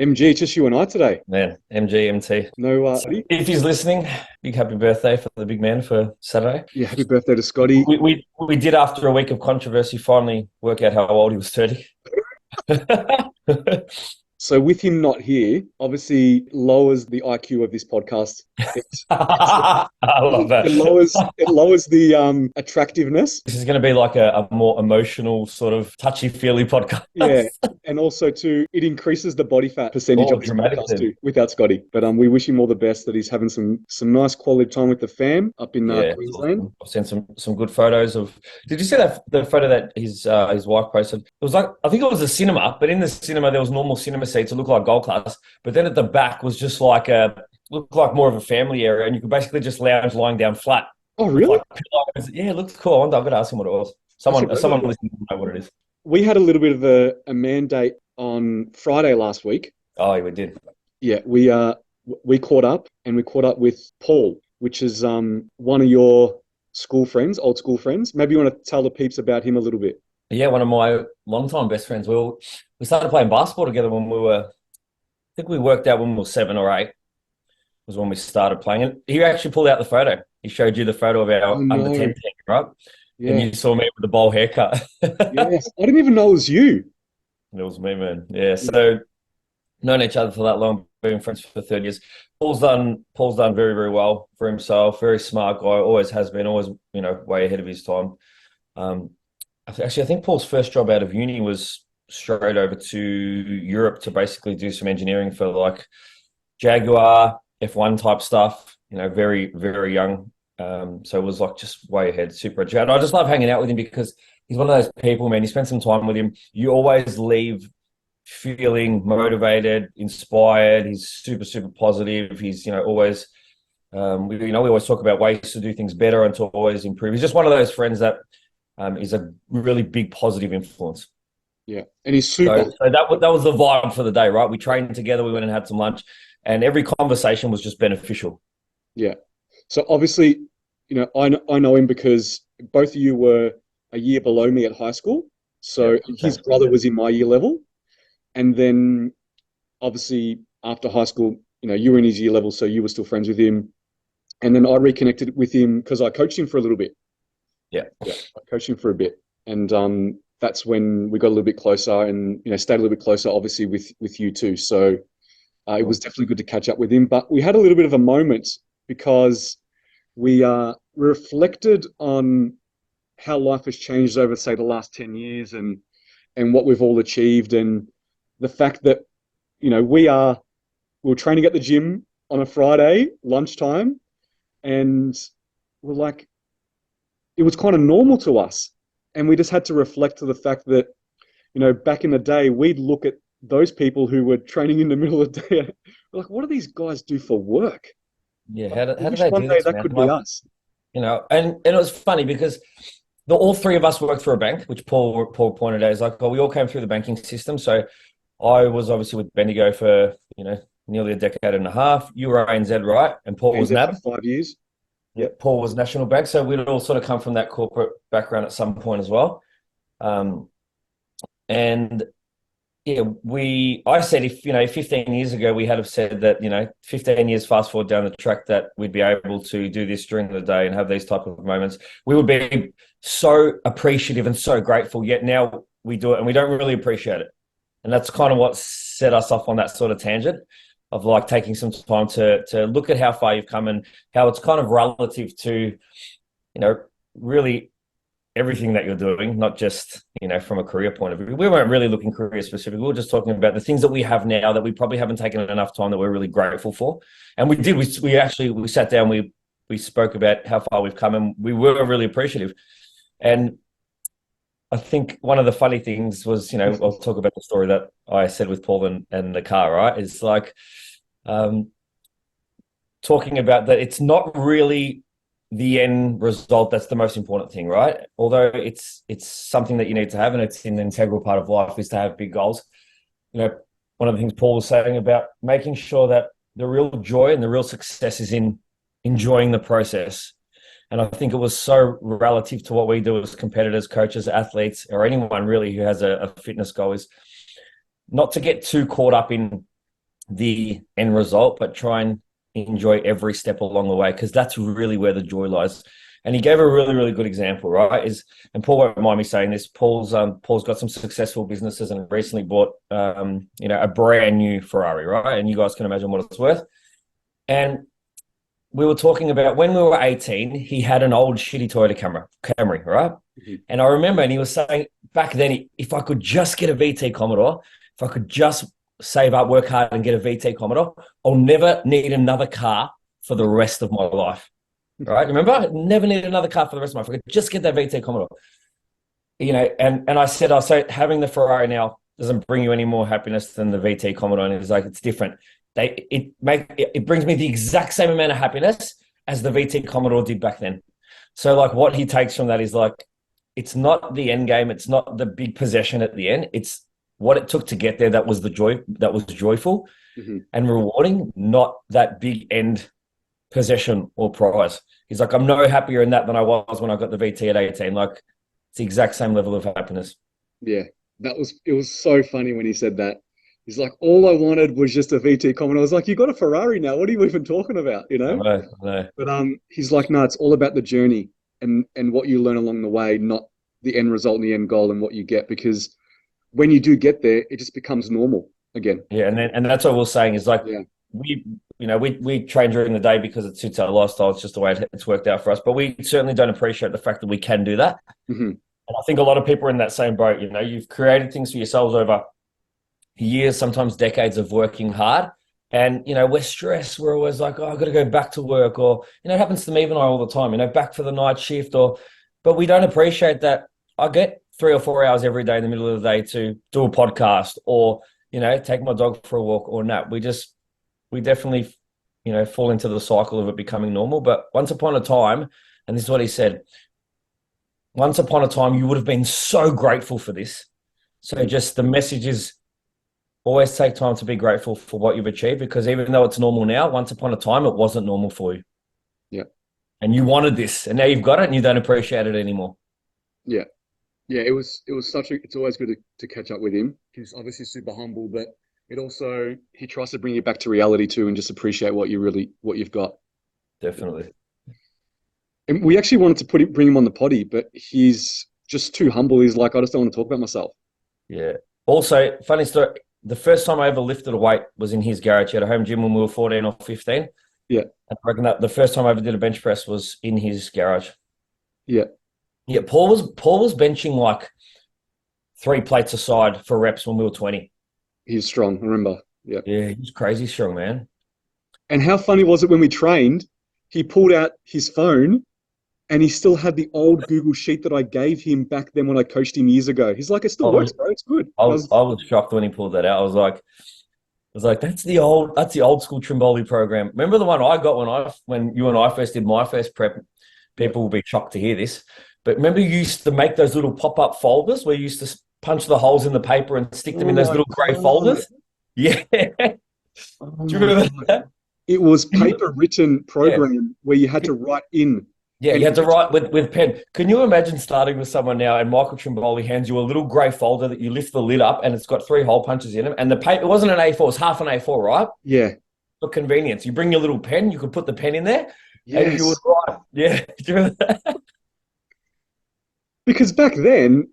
MG, just you and I today. Man, MG, MT. No, If he's listening, big happy birthday for the big man for Saturday. yeah, happy birthday to Scotty. We did, after a week of controversy, finally work out how old he was 30. So with him not here, obviously lowers the IQ of this podcast. It, I love that. it lowers the attractiveness. This is going to be like a more emotional, sort of touchy-feely podcast. Yeah, and also too, it increases the body fat percentage Oh, of this dramatic podcast then. too, without Scotty. But we wish him all the best. That he's having some nice quality time with the fam up in Yeah, it's Queensland. awesome. I've seen some good photos of. Did you see that the photo that his wife posted? It was like, I think it was a cinema, but in the cinema there was normal cinema seats. It looked like gold class, but then at the back was just like looked like more of a family area, and you could basically just lounge lying down flat Oh, with really? like pillows. Yeah, it looked cool. I wonder, I'm gonna ask him what it was. That's a Someone great someone idea. listening to know what it is. We had a little bit of a mandate on Friday last week. Oh, yeah, we did. Yeah, we caught up and we caught up with Paul, which is one of your school friends, old school friends. Maybe you want to tell the peeps about him a little bit. Yeah, one of my longtime best friends. We started playing basketball together when we were. I think we worked out when we were 7 or 8. Was when we started playing. And he actually pulled out the photo. He showed you the photo of Oh our under 10 no. team, right? And Yeah. you saw me with the bowl haircut. Yes. I didn't even know it was you. It was me, man. Yeah. Yeah. So known each other for that long, been friends for 30 years. Paul's done very, very well for himself. Very smart guy, always has been, always, way ahead of his time. Um, I think Paul's first job out of uni was straight over to Europe to basically do some engineering for like Jaguar, F1 type stuff, very, very young. So it was like just way ahead, super educated. I just love hanging out with him because he's one of those people, man. You spend some time with him, you always leave feeling motivated, inspired. He's super, super positive. He's, always, we always talk about ways to do things better and to always improve. He's just one of those friends that is a really big positive influence. Yeah. And he's So, super. so that was the vibe for the day, right? We trained together, we went and had some lunch, and every conversation was just beneficial. Yeah. So obviously, I know him because both of you were a year below me at high school. Yeah, So same his thing. brother was in my year level. And then obviously after high school, you were in his year level, so you were still friends with him. And then I reconnected with him because I coached him for a little bit. Yeah. Yeah, I coached him for a bit. And that's when we got a little bit closer and, stayed a little bit closer, obviously, with you too. So it was Cool. definitely good to catch up with him. But we had a little bit of a moment because we reflected on how life has changed over, say, the last 10 years and what we've all achieved and the fact that, we were training at the gym on a Friday lunchtime and we're like, it was kind of normal to us. And we just had to reflect to the fact that, back in the day, we'd look at those people who were training in the middle of the day. We're like, what do these guys do for work? Yeah, Like, I how do wish they one do day this, that man? could be Like, us. and it was funny because all three of us worked for a bank, which Paul pointed out. Is like, we all came through the banking system. So I was obviously with Bendigo for, nearly a decade and a half. You were ANZ, right? And Paul was ANZ for NAB. 5 years. Yeah, Yep. Paul was National Bank. So we'd all sort of come from that corporate background at some point as well. Um, and yeah, I said if, 15 years ago, we had have said that, 15 years fast forward down the track that we'd be able to do this during the day and have these type of moments, we would be so appreciative and so grateful. Yet now we do it and we don't really appreciate it. And that's kind of what set us off on that sort of tangent of like taking some time to look at how far you've come and how it's kind of relative to, really everything that you're doing, not just, from a career point of view. We weren't really looking career specific. We were just talking about the things that we have now that we probably haven't taken enough time that we're really grateful for. And we did, we sat down, we spoke about how far we've come and we were really appreciative. And I think one of the funny things was, I'll talk about the story that I said with Paul and the car, right? It's like talking about that it's not really the end result that's the most important thing, right? Although it's something that you need to have and it's an integral part of life is to have big goals. One of the things Paul was saying about making sure that the real joy and the real success is in enjoying the process. And I think it was so relative to what we do as competitors, coaches, athletes, or anyone really who has a fitness goal is not to get too caught up in the end result, but try and enjoy every step along the way, because that's really where the joy lies. And he gave a really, really good example, right? And Paul won't mind me saying this. Paul's got some successful businesses and recently bought a brand new Ferrari, right? And you guys can imagine what it's worth. And we were talking about when we were 18, he had an old shitty Toyota Camry, right? Mhm. And I remember, and he was saying back then, if I could just get a VT Commodore, if I could just save up, work hard, and get a VT Commodore, I'll never need another car for the rest of my life. Right? Remember? I never need another car for the rest of my life. If I could just get that VT Commodore. And I said, so having the Ferrari now doesn't bring you any more happiness than the VT Commodore. And he's like, it's different. It brings me the exact same amount of happiness as the VT Commodore did back then. So like what he takes from that is like, it's not the end game. It's not the big possession at the end. It's what it took to get there. That was the joy. That was joyful and rewarding, not that big end possession or prize. He's like, I'm no happier in that than I was when I got the VT at 18. Like, it's the exact same level of happiness. Yeah, it was so funny when he said that. He's like, all I wanted was just a VT Commodore. I was like, you got a Ferrari now. What are you even talking about? You I know? know. But he's like, no, it's all about the journey and what you learn along the way, not the end result and the end goal and what you get. Because when you do get there, it just becomes normal again. Yeah, and that's what we're saying is like, Yeah. we train during the day because it suits our lifestyle. It's just the way it's worked out for us. But we certainly don't appreciate the fact that we can do that. Mm-hmm. And I think a lot of people are in that same boat. You've created things for yourselves over years, sometimes decades of working hard. And, we're stressed. We're always like, oh, I've got to go back to work. Or, it happens to me and I all the time, back for the night shift. But we don't appreciate that I get 3 or 4 hours every day in the middle of the day to do a podcast or, take my dog for a walk or nap. We definitely, fall into the cycle of it becoming normal. But once upon a time, and this is what he said, once upon a time, you would have been so grateful for this. So just the message is always take time to be grateful for what you've achieved, because even though it's normal now, once upon a time, it wasn't normal for you. Yeah. And you wanted this, and now you've got it and you don't appreciate it anymore. Yeah. Yeah. It's always good to catch up with him. He's obviously super humble, but he tries to bring you back to reality too and just appreciate what you've got. Definitely. And we actually wanted to bring him on the potty, but he's just too humble. He's like, I just don't want to talk about myself. Yeah. Also, funny story. The first time I ever lifted a weight was in his garage. He had a home gym when we were 14 or 15. Yeah. I reckon that the first time I ever did a bench press was in his garage. Yeah. Yeah. Paul was benching like 3 plates aside for reps when we were 20. He's strong, I remember. Yeah. Yeah, he's crazy strong, man. And how funny was it when we trained, he pulled out his phone and he still had the old Google Sheet that I gave him back then when I coached him years ago. He's like, it still works, bro. It's good. I was shocked when he pulled that out. I was like, that's the old school Trimboli program. Remember the one I got when you and I first did my first prep? People will be shocked to hear this. But remember you used to make those little pop-up folders where you used to punch the holes in the paper and stick them in those little grey folders? Yeah. Oh Do you remember that? It was paper written program where you had to write in. Yeah, you had to write with pen. Can you imagine starting with someone now and Michael Trimboli hands you a little grey folder that you lift the lid up and it's got 3 hole punches in them, and the paper, it wasn't an A4, it was half an A4, right? Yeah. For convenience. You bring your little pen, you could put the pen in there, and you would Yes. write. Yeah. Do you remember that? Because back then,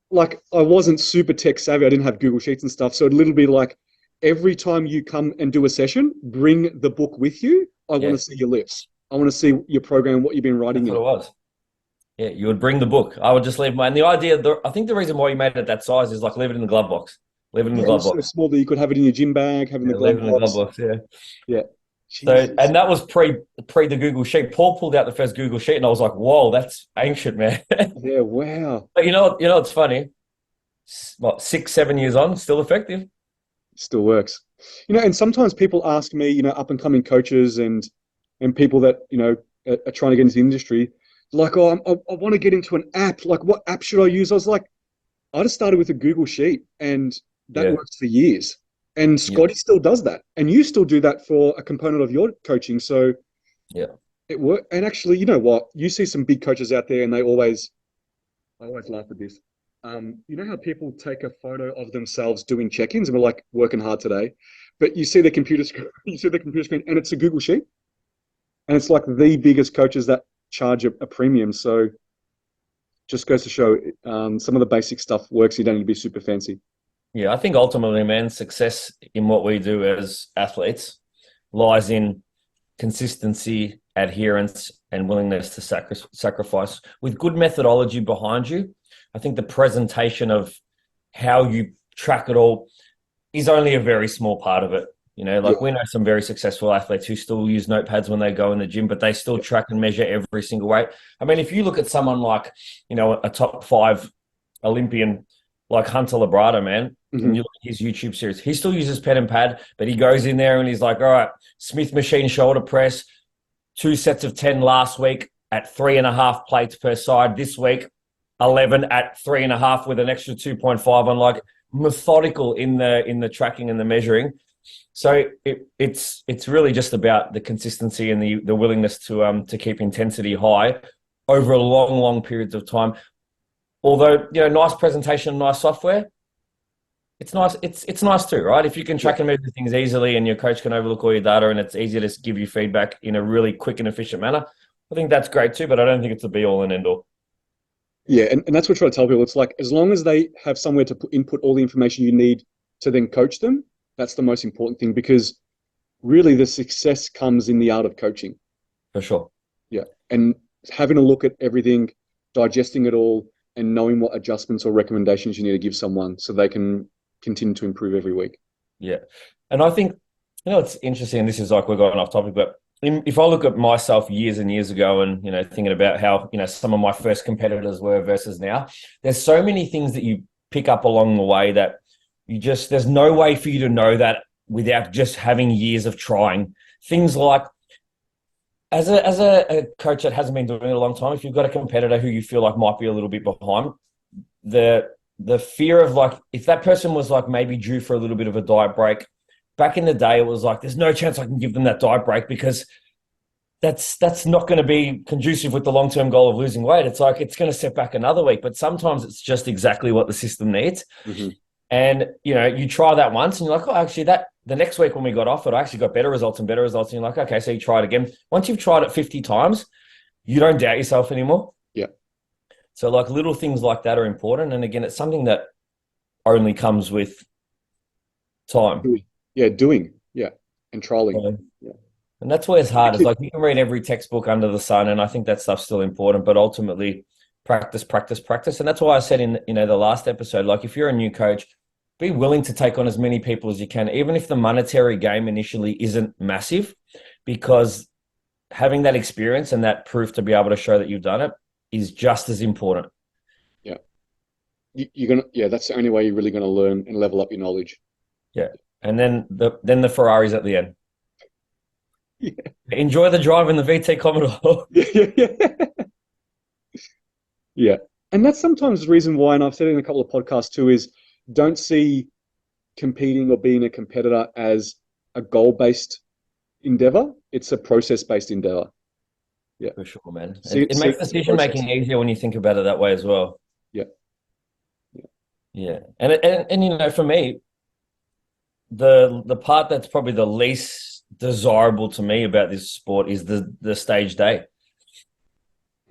like I wasn't super tech savvy. I didn't have Google Sheets and stuff. So it'd little be like every time you come and do a session, bring the book with you. I want to see your lifts. I want to see your program, what you've been writing That's in. what it was. Yeah, you would bring the book. I would just leave mine. The idea, I think the reason why you made it that size is like leave it in the glove box. Leave it in the glove So box. small that you could have it in your gym bag, have it in the glove Leave it in the glove box. Yeah. Yeah. So, Jesus. and that was pre the Google Sheet. Paul pulled out the first Google Sheet, and I was like, "Whoa, that's ancient, man." Yeah, wow. But you know what's funny? What, 6, 7 years on, still effective. Still works. And sometimes people ask me, up and coming coaches and people that, are trying to get into the industry, like, oh, I want to get into an app. Like, what app should I use? I was like, I just started with a Google Sheet, and that works for years. And Scotty still does that, and you still do that for a component of your coaching. So it works. And actually, you know what? You see some big coaches out there, and I always laugh at this. You know how people take a photo of themselves doing check-ins and we're like working hard today, But you see the computer screen, you see the computer screen, and it's a Google sheet, and it's like the biggest coaches that charge a premium. So just goes to show some of the basic stuff works. You don't need to be super fancy. Yeah, I think ultimately, man, success in what we do as athletes lies in consistency, adherence, and willingness to sacrifice. With good methodology behind you, I think the presentation of how you track it all is only a very small part of it. You know, like Yeah, we know some very successful athletes who still use notepads when they go in the gym, but they still track and measure every single weight. I mean, if you look at someone like, you know, a top 5 Olympian like Hunter Labrada, man, and hmm you look at his YouTube series, he still uses pen and pad, but he goes in there and he's like, all right, Smith machine shoulder press, 2 sets of 10 last week at 3.5 plates per side. This week, 11 at 3.5 with an extra 2.5 on, like methodical in the tracking and the measuring. So it's really just about the consistency and the willingness to keep intensity high over long periods of time. Although, you know, nice presentation, nice software, it's nice. It's nice too, right? If you can yeah, track and measure things easily, and your coach can overlook all your data, and it's easy to give you feedback in a really quick and efficient manner, I think that's great too. But I don't think it's a be all and end all. yeah. And that's what I try to tell people. It's like as long as they have somewhere to input all the information you need to then coach them, that's the most important thing because really the success comes in the art of coaching. For sure. Yeah. And having a look at everything, digesting it all, and knowing what adjustments or recommendations you need to give someone so they can continue to improve every week. Yeah. And I think, you know, it's interesting. This is like we're going off topic, but if I look at myself years and years ago and, you know, thinking about how, you know, some of my first competitors were versus now, there's so many things that you pick up along the way that there's no way for you to know that without just having years of trying. Things like, as a coach that hasn't been doing it a long time, if you've got a competitor who you feel like might be a little bit behind, the fear of like, if that person was like maybe due for a little bit of a diet break, back in the day, it was like, there's no chance I can give them that diet break because that's not going to be conducive with the long-term goal of losing weight. It's like, it's going to set back another week, but sometimes it's just exactly what the system needs. Mm-hmm. And, you know, you try that once and you're like, oh, actually the next week when we got off it, I actually got better results and better results. And you're like, okay, so you try it again. Once you've tried it 50 times, you don't doubt yourself anymore. Yeah. So like little things like that are important. And again, it's something that only comes with time. Doing. Yeah. And trialing. So, Yeah. and that's where it's hard. It's like you can read every textbook under the sun, and I think that stuff's still important, but ultimately practice, practice, practice. And that's why I said in, you know, the last episode, like if you're a new coach, be willing to take on as many people as you can, even if the monetary game initially isn't massive, because having that experience and that proof to be able to show that you've done it is just as important. Yeah. That's the only way you're really going to learn and level up your knowledge. Yeah. And then the Ferraris at the end. Yeah. Enjoy the drive in the VT Commodore. Yeah. Yeah. And that's sometimes the reason why, and I've said it in a couple of podcasts too, is don't see competing or being a competitor as a goal-based endeavor. It's a process-based endeavor. Yeah. For sure, man. See, It see makes it as a decision process. making easier when you think about it that way as well. Yeah. Yeah. Yeah. And you know, for me, the part that's probably the least desirable to me about this sport is the stage day.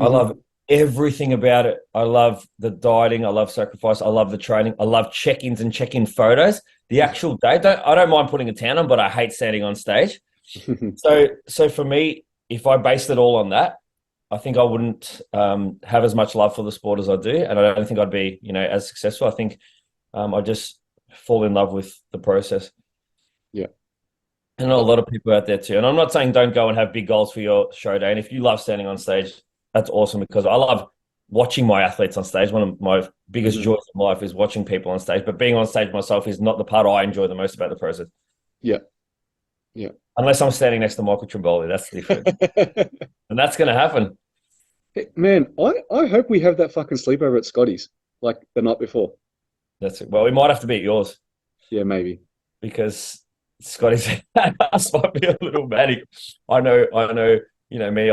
I Mm-hmm. love everything about it. I love the dieting. I love sacrifice. I love the training. I love check-ins and check-in photos. The actual day, I don't mind putting a tan on, but I hate standing on stage. So for me, if I based it all on that, I think I wouldn't have as much love for the sport as I do, and I don't think I'd be, you know, as successful. I think I just fall in love with the process. Yeah. And a lot of people out there too. And I'm not saying don't go and have big goals for your show day. And if you love standing on stage, that's awesome because I love watching my athletes on stage. One of my biggest joys in life is watching people on stage. But being on stage myself is not the part I enjoy the most about the process. Yeah. Yeah. Unless I'm standing next to Michael Trimboli, that's different. And that's going to happen. Hey, man, I hope we have that fucking sleepover at Scotty's like the night before. That's it. Well, we might have to be at yours Yeah, maybe. because Scotty's house might be a little manic. I know, you know me,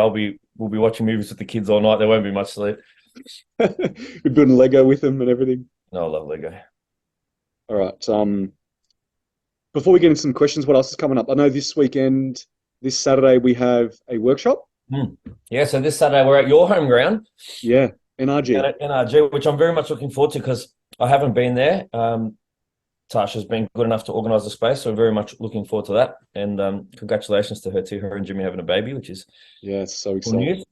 we'll be watching movies with the kids all night. There won't be much sleep. We're building Lego with them and everything. No, I love Lego. All right. before we get into some questions, what else is coming up? I know this weekend, this Saturday, we have a workshop. Yeah, so this Saturday we're at your home ground. Yeah, NRG. At NRG, which I'm very much looking forward to because I haven't been there. Tasha's been good enough to organise the space, so very much looking forward to that. And congratulations to her too, her and Jimmy having a baby, which is it's so cool exciting. news.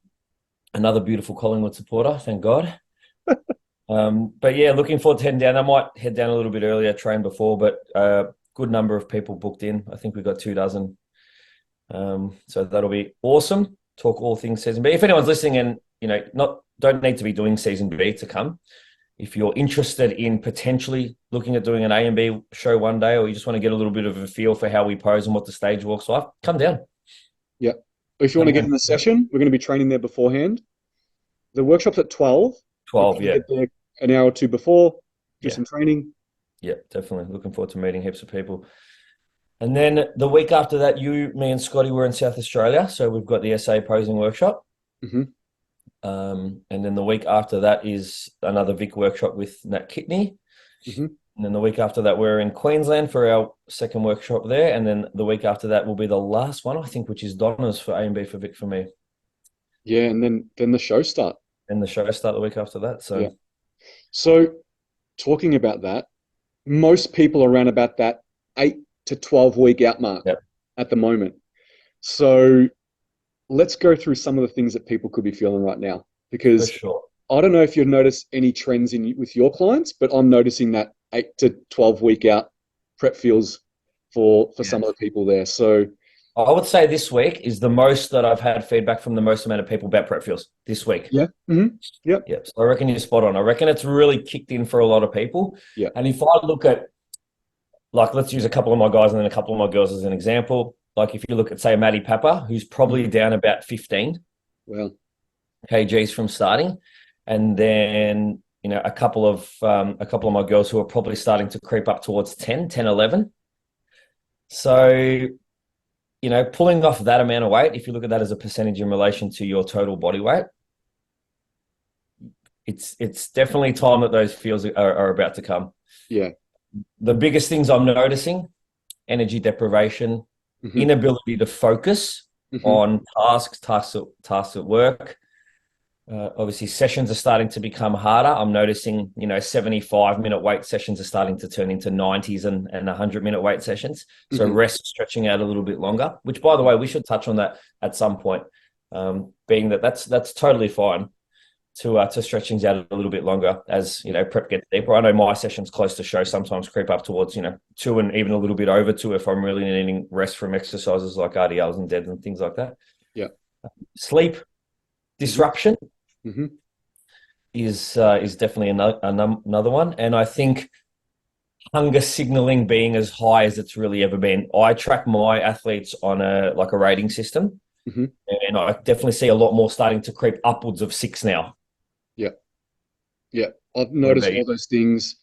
Another beautiful Collingwood supporter, thank God. But yeah, looking forward to heading down. I might head down a little bit earlier, train before, but good number of people booked in. I think we've got 24. So that'll be awesome. Talk all things season B. If anyone's listening and don't need to be doing season B to come. If you're interested in potentially looking at doing an A and B show one day, or you just want to get a little bit of a feel for how we pose and what the stage walk's like, come down. Yeah. If you want to get in the session, we're going to be training there beforehand. The workshop's at 12. 12, yeah. Get there an hour or two before, do some training. Yeah, definitely. Looking forward to meeting heaps of people. And then the week after that, me and Scotty were in South Australia. So we've got the SA posing workshop. Mm-hmm. And then the week after that is another Vic workshop with Nat Kitney. Mm-hmm. And then the week after that, we're in Queensland for our second workshop there. And then the week after that will be the last one, I think, which is Donna's for A and B for Vic for me. Yeah, and then the show start. And the show start the week after that. So talking about that, most people are around about that 8 to 12 week out mark at the moment. So let's go through some of the things that people could be feeling right now, because I don't know if you've noticed any trends with your clients, but I'm noticing that 8 to 12 week out prep feels for some of the people there. So I would say this week is the most that I've had feedback from the most amount of people about prep feels this week. Yeah. Mm-hmm. Yep. Yeah. So I reckon you're spot on. I reckon it's really kicked in for a lot of people. Yeah. And if I look at, like, let's use a couple of my guys and then a couple of my girls as an example. Like if you look at, say, Maddie Papa, who's probably down about 15 kgs from starting. And then, a couple of my girls who are probably starting to creep up towards 10, 11. So, pulling off that amount of weight, if you look at that as a percentage in relation to your total body weight, it's definitely time that those feels are about to come. Yeah. The biggest things I'm noticing: energy deprivation, inability to focus on tasks at work. Obviously, sessions are starting to become harder. I'm noticing, 75-minute weight sessions are starting to turn into 90s and 100-minute weight sessions. So rest stretching out a little bit longer, which, by the way, we should touch on that at some point, being that's totally fine to stretch things out a little bit longer as, prep gets deeper. I know my sessions close to show sometimes creep up towards, 2 and even a little bit over 2 if I'm really needing rest from exercises like RDLs and deads and things like that. Yeah. Sleep disruption is definitely another one. And I think hunger signaling being as high as it's really ever been. I track my athletes on a rating system, and I definitely see a lot more starting to creep upwards of 6 now. Yeah. I've noticed all those things.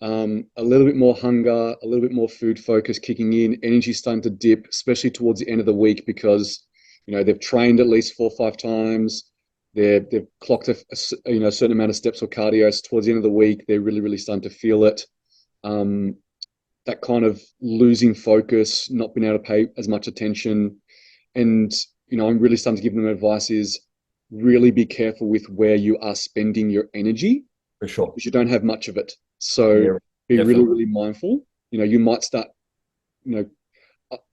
A little bit more hunger, a little bit more food focus kicking in, energy starting to dip, especially towards the end of the week because, they've trained at least 4 or 5 times. They've clocked a certain amount of steps or cardio. So towards the end of the week, they're really, really starting to feel it. That kind of losing focus, not being able to pay as much attention. And, I'm really starting to give them advice is really be careful with where you are spending your energy. For sure. Because you don't have much of it. So be really, really mindful. You might start,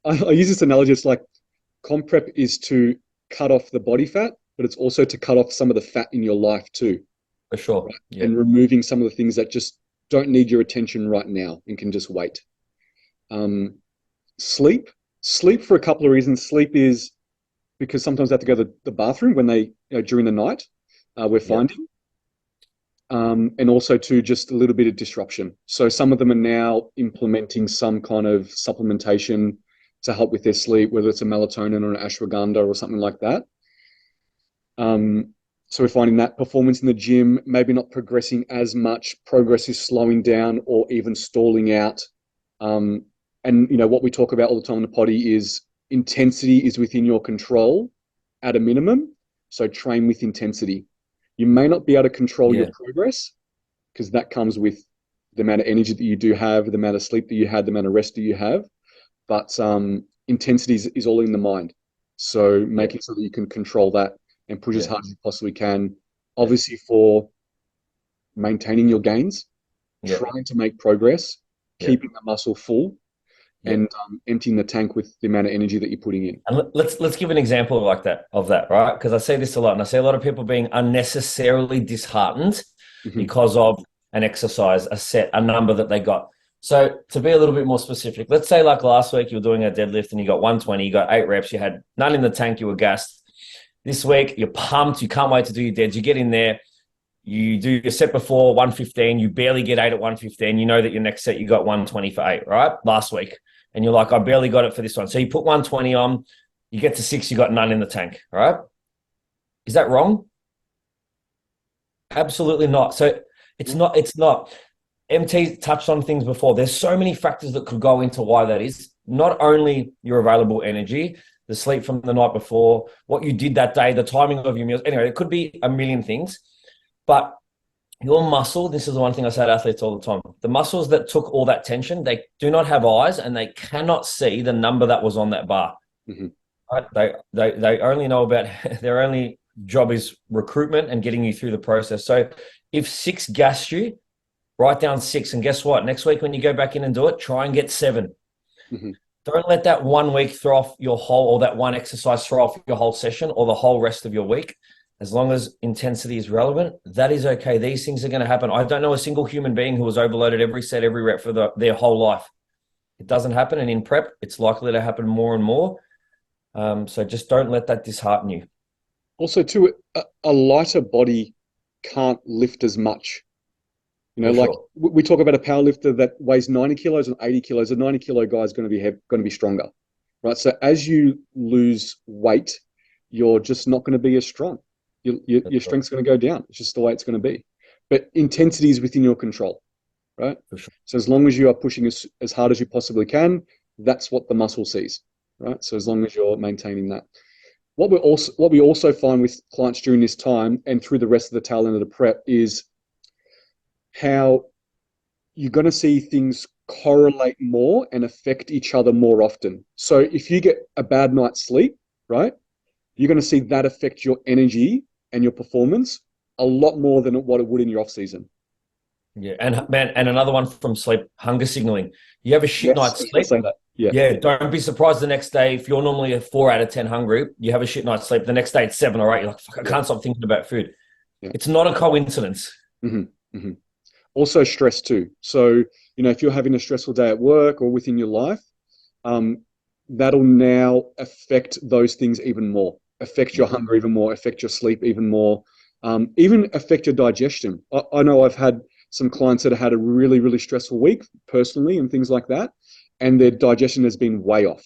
I use this analogy. It's like comp prep is to cut off the body fat, but it's also to cut off some of the fat in your life too. For sure. Right? Yeah. And removing some of the things that just don't need your attention right now and can just wait. Sleep for a couple of reasons. Sleep is because sometimes they have to go to the bathroom when they, during the night, we're finding. And also to just a little bit of disruption. So some of them are now implementing some kind of supplementation to help with their sleep, whether it's a melatonin or an ashwagandha or something like that. So we're finding that performance in the gym, maybe not progressing as much, progress is slowing down or even stalling out. And, what we talk about all the time in the potty is intensity is within your control at a minimum. So train with intensity. You may not be able to control your progress because that comes with the amount of energy that you do have, the amount of sleep that you had, the amount of rest that you have. but intensity is all in the mind. So Yeah. making sure that you can control that and push as Yeah. hard as you possibly can, Yeah. obviously for maintaining your gains, Yeah. trying to make progress, Yeah. keeping the muscle full, Yeah. and emptying the tank with the amount of energy that you're putting in. And let's give an example like that of that, right? Because I see this a lot, and I see a lot of people being unnecessarily disheartened Mhm. because of an exercise, a set, a number that they got. So to be a little bit more specific, let's say like last week you were doing a deadlift and you got 120, you got 8 reps, you had none in the tank, you were gassed. This week you're pumped, you can't wait to do your deads. You get in there, you do your set before 115, you barely get 8 at 115. You know that your next set you got 120 for 8, right? Last week. And you're like, I barely got it for this one. So you put 120 on, you get to 6, you got none in the tank, right? Is that wrong? Absolutely not. So it's not. MT touched on things before. There's so many factors that could go into why that is. Not only your available energy, the sleep from the night before, what you did that day, the timing of your meals. Anyway, it could be a million things. But your muscle, this is the one thing I say to athletes all the time. The muscles that took all that tension, they do not have eyes and they cannot see the number that was on that bar. Mhm. Right? They only know about their only job is recruitment and getting you through the process. So if 6 gassed you, write down 6. And guess what? Next week when you go back in and do it, try and get 7. Mhm. Don't let that 1 week throw off your whole, or that one exercise throw off your whole session or the whole rest of your week. As long as intensity is relevant, that is okay. These things are going to happen. I don't know a single human being who was overloaded every set, every rep for their whole life. It doesn't happen. And in prep, it's likely to happen more and more. So just don't let that dishearten you. Also, too, a lighter body can't lift as much. For Like sure. we talk about a power lifter that weighs 90 kilos and 80 kilos. A 90-kilo guy is going to be going to be stronger, right? So as you lose weight, you're just not going to be as strong. For Your sure. strength's going to go down. It's just the way it's going to be. But intensity is within your control, right? For sure. So as long as you are pushing as hard as you possibly can, that's what the muscle sees, right? So as long as you're maintaining that. What we also find with clients during this time and through the rest of the tail end of the prep is how you're going to see things correlate more and affect each other more often. So if you get a bad night's sleep, right, you're going to see that affect your energy and your performance a lot more than what it would in your off season. Yeah. And man, and another one from sleep, hunger signaling. You have a shit Yes, I night's was going to sleep. say that. Yeah. Yeah, don't be surprised the next day if you're normally a 4 out of 10 hungry, you have a shit night's sleep. The next day it's 7 or 8. You're like, fuck, I Yeah. can't stop thinking about food. Yeah. It's not a coincidence. Mm-hmm. Mm-hmm. Also, stress too. So, if you're having a stressful day at work or within your life, um, that'll now affect those things even more, affect your Yeah. hunger even more, affect your sleep even more, even affect your digestion. I know I've had some clients that have had a really, really stressful week personally and things like that, and their digestion has been way off.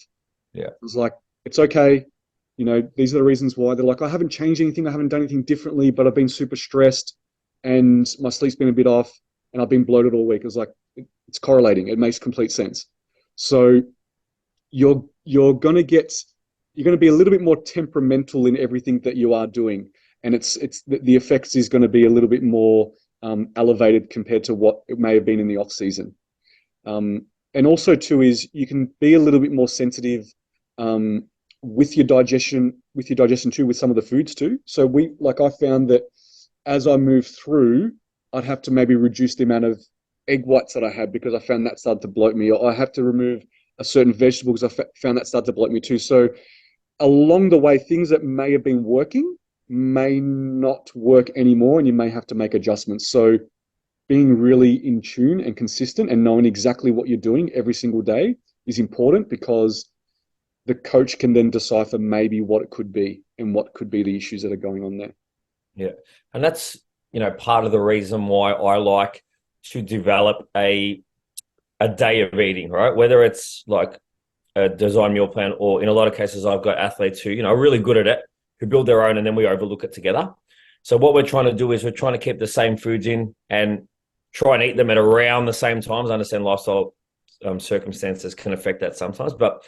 Yeah. It's like, it's okay. These are the reasons why. They're like, I haven't changed anything. I haven't done anything differently, but I've been super stressed and my sleep's been a bit off and I've been bloated all week. It's like, it's correlating. It makes complete sense. So you're going to get, you're going to be a little bit more temperamental in everything that you are doing. And it's the effects is going to be a little bit more elevated compared to what it may have been in the off season. And also too is you can be a little bit more sensitive um, with your digestion too, with some of the foods too. So I found that as I moved through, I'd have to maybe reduce the amount of egg whites that I had because I found that started to bloat me. Or I have to remove a certain vegetable because I found that started to bloat me too. So along the way, things that may have been working may not work anymore, and you may have to make adjustments. So being really in tune and consistent and knowing exactly what you're doing every single day is important because the coach can then decipher maybe what it could be and what could be the issues that are going on there. Yeah. And that's, part of the reason why I like to develop a day of eating, right? Whether it's like a design meal plan, or in a lot of cases, I've got athletes who, are really good at it, who build their own, and then we overlook it together. So what we're trying to do is we're trying to keep the same foods in and try and eat them at around the same times. I understand lifestyle circumstances can affect that sometimes, but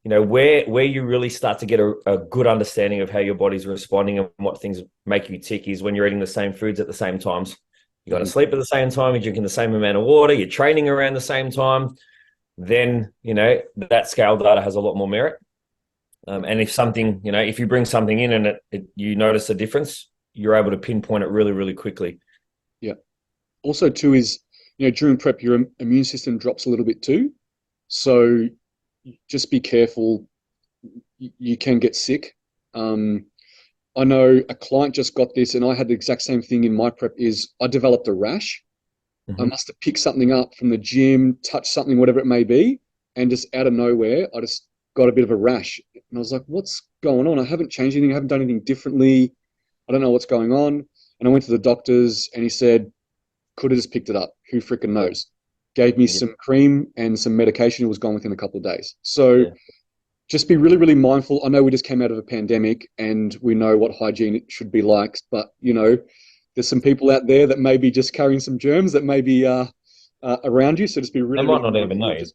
where you really start to get a good understanding of how your body's responding and what things make you tick is when you're eating the same foods at the same times. You got to sleep at the same time, you're drinking the same amount of water, you're training around the same time. then, that scale data has a lot more merit. And if something, if you bring something in and you notice a difference, you're able to pinpoint it really, really quickly. Yeah. Also, too, is, during prep, your immune system drops a little bit too. So just be careful. You can get sick. I know a client just got this, and I had the exact same thing in my prep. Is I developed a rash. I must have picked something up from the gym, touched something, whatever it may be, and just out of nowhere, I just got a bit of a rash. And I was like, what's going on? I haven't changed anything. I haven't done anything differently. I don't know what's going on. And I went to the doctors, and he said, could have just picked it up. Who freaking knows? Gave me some cream and some medication. It was gone within a couple of days. So just be really, really mindful. I know we just came out of a pandemic and we know what hygiene should be like, but, there's some people out there that may be just carrying some germs that may be around you. So just be really, They might really not even know. just,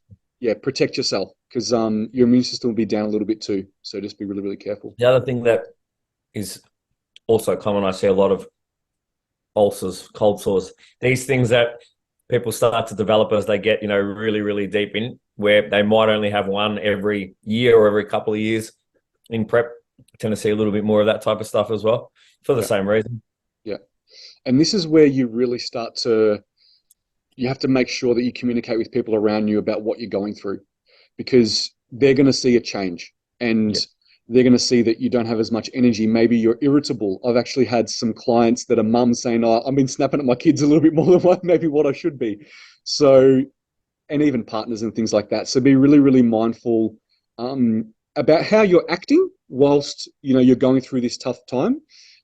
protect yourself, because your immune system will be down a little bit too. So just be really, really careful. The other thing that is also common, I see a lot of ulcers, cold sores, these things that people start to develop as they get, really, really deep in, where they might only have one every year or every couple of years in prep. I tend to see a little bit more of that type of stuff as well for the same reason. Yeah. And this is where you really you have to make sure that you communicate with people around you about what you're going through, because they're going to see a change, and they're going to see that you don't have as much energy. Maybe you're irritable. I've actually had some clients that are mums saying, oh, I've been snapping at my kids a little bit more than maybe what I should be. So, and even partners and things like that. So be really, really mindful about how you're acting whilst, you're going through this tough time,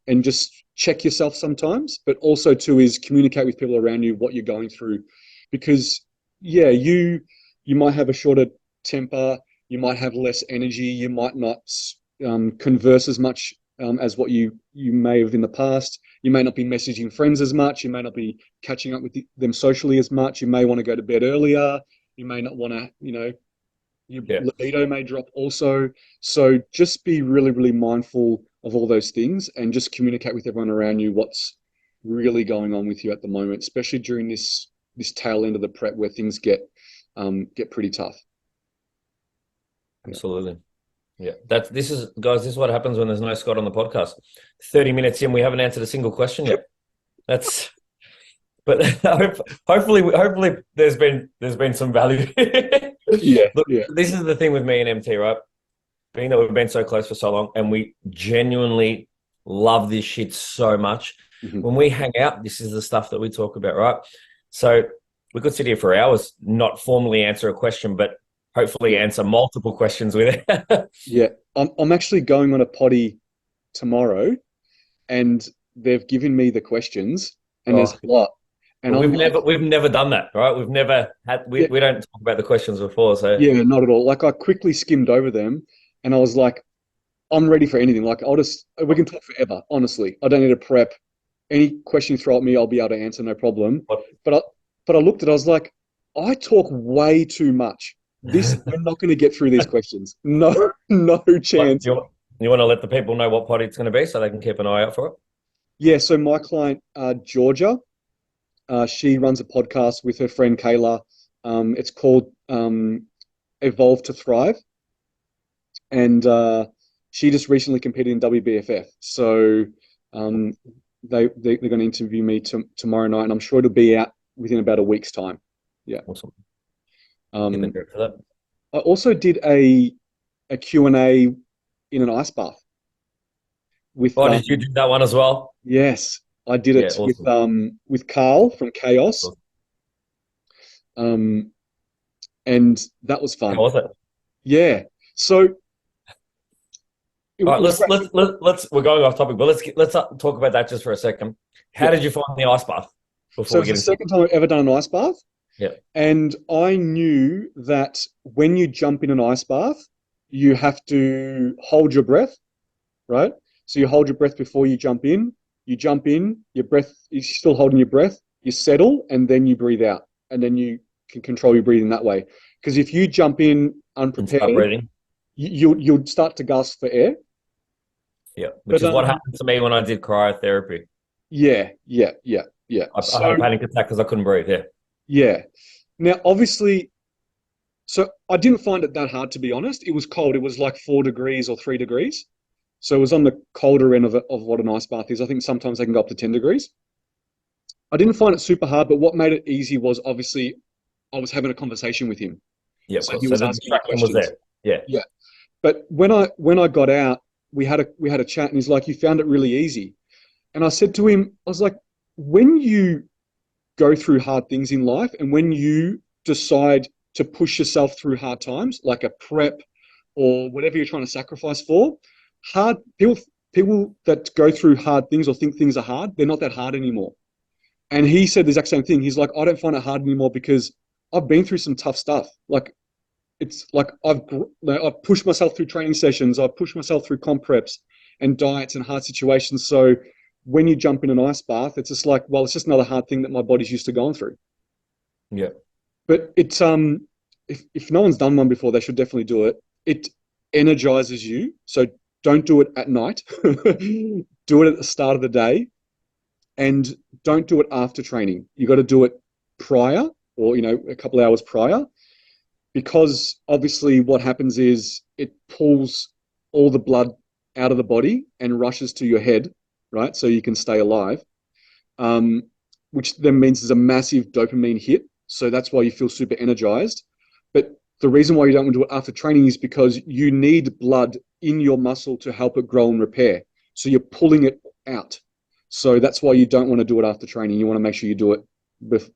and just check yourself sometimes, but also too is communicate with people around you what you're going through, because you might have a shorter temper, you might have less energy, you might not converse as much as what you may have in the past. You may not be messaging friends as much, you may not be catching up with them socially as much, you may want to go to bed earlier, you may not want to, your libido may drop also. So just be really, really mindful of all those things, and just communicate with everyone around you what's really going on with you at the moment, especially during this tail end of the prep where things get pretty tough. Absolutely. Yeah. This is what happens when there's no Scott on the podcast. 30 minutes in, we haven't answered a single question yet. But hopefully there's been some value. Look, this is the thing with me and MT, right? Being that we've been so close for so long, and we genuinely love this shit so much. When we hang out, this is the stuff that we talk about, right? So we could sit here for hours, not formally answer a question, but hopefully answer multiple questions with it. I'm actually going on a potty tomorrow, and they've given me the questions, and there's a lot. And we've never done that, right? We've never had we don't talk about the questions before, so not at all. Like, I quickly skimmed over them, and I was like, I'm ready for anything. Like, we can talk forever. Honestly, I don't need to prep. Any question you throw at me, I'll be able to answer, no problem. But I looked at it, I was like, I talk way too much. We're not going to get through these questions. No chance. You want to let the people know what potty it's going to be so they can keep an eye out for it? Yeah. So my client, Georgia, she runs a podcast with her friend Kayla. It's called Evolve to Thrive. And she just recently competed in WBFF. So they're going to interview me tomorrow night, and I'm sure it'll be out within about a week's time. Yeah. Awesome. I also did a Q&A in an ice bath. Did you do that one as well? Yes, I did it with Carl from Chaos. And that was fun. How was it? Yeah. So all right, let's we're going off topic, but let's talk about that just for a second. How did you find the ice bath? So it's the second time I've ever done an ice bath. Yeah. And I knew that when you jump in an ice bath, you have to hold your breath, right? So you hold your breath before you jump in. You jump in, your breath, you're still holding your breath, you settle, and then you breathe out. And then you can control your breathing that way. Because if you jump in unprepared, you'll start to gasp for air. Yeah, which is what happened to me when I did cryotherapy. Yeah. I had a panic attack because I couldn't breathe. Yeah. Now, obviously, So I didn't find it that hard, to be honest. It was cold. It was like 4 degrees or 3 degrees. So it was on the colder end of what an ice bath is. I think sometimes they can go up to 10 degrees. I didn't find it super hard, but what made it easy was obviously I was having a conversation with him. Yeah, of So course. he So was the asking me distraction was questions. there. Yeah. Yeah. But when I got out, we had a chat and he's like, you found it really easy. And I said to him, I was like, when you go through hard things in life and when you decide to push yourself through hard times, like a prep or whatever you're trying to sacrifice for, hard people that go through hard things or think things are hard, they're not that hard anymore. And he said the exact same thing. He's like, I don't find it hard anymore because I've been through some tough stuff. Like it's like I've pushed myself through training sessions, I've pushed myself through comp preps and diets and hard situations. So when you jump in an ice bath, it's just like, well, it's just another hard thing that my body's used to going through. Yeah. But it's if no one's done one before, they should definitely do it. It energizes you. So don't do it at night. Do it at the start of the day and don't do it after training. You got to do it prior or a couple of hours prior because obviously what happens is it pulls all the blood out of the body and rushes to your head, right? So you can stay alive, which then means there's a massive dopamine hit. So that's why you feel super energized. But the reason why you don't want to do it after training is because you need blood in your muscle to help it grow and repair. So you're pulling it out. So that's why you don't want to do it after training. You want to make sure you do it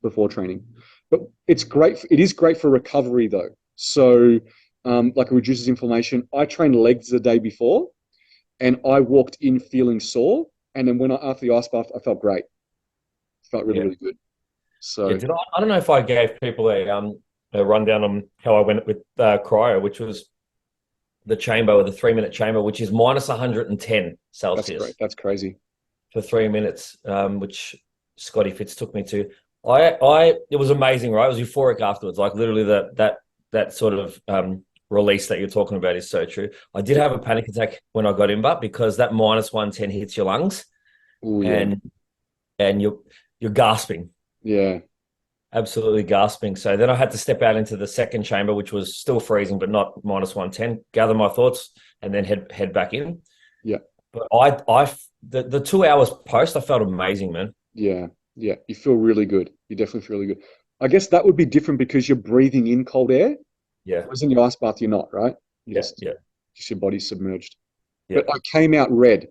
before training. But it's great. It is great for recovery though. So like it reduces inflammation. I trained legs the day before and I walked in feeling sore. And then after the ice bath, I felt great. Felt really, Yeah. really good. So Yeah. I don't know if I gave people a rundown on how I went with cryo, which was the chamber with the 3 minute chamber, which is minus 110 that's great. Celsius That's crazy. for 3 minutes, which Scotty Fitz took me to. It was amazing, right? It was euphoric afterwards. Like literally that sort of release that you're talking about is so true. I did have a panic attack when I got in, but because that minus 110 hits your lungs Oh yeah. and you're gasping. Yeah. Absolutely gasping. So then I had to step out into the second chamber, which was still freezing, but not minus 110, gather my thoughts and then head back in. Yeah. But the 2 hours post, I felt amazing, man. Yeah. Yeah. You feel really good. You definitely feel really good. I guess that would be different because you're breathing in cold air. Yeah. Whereas in the ice bath, you're not, right? You Yeah. just Yeah. your body's submerged. Yeah. But I came out red.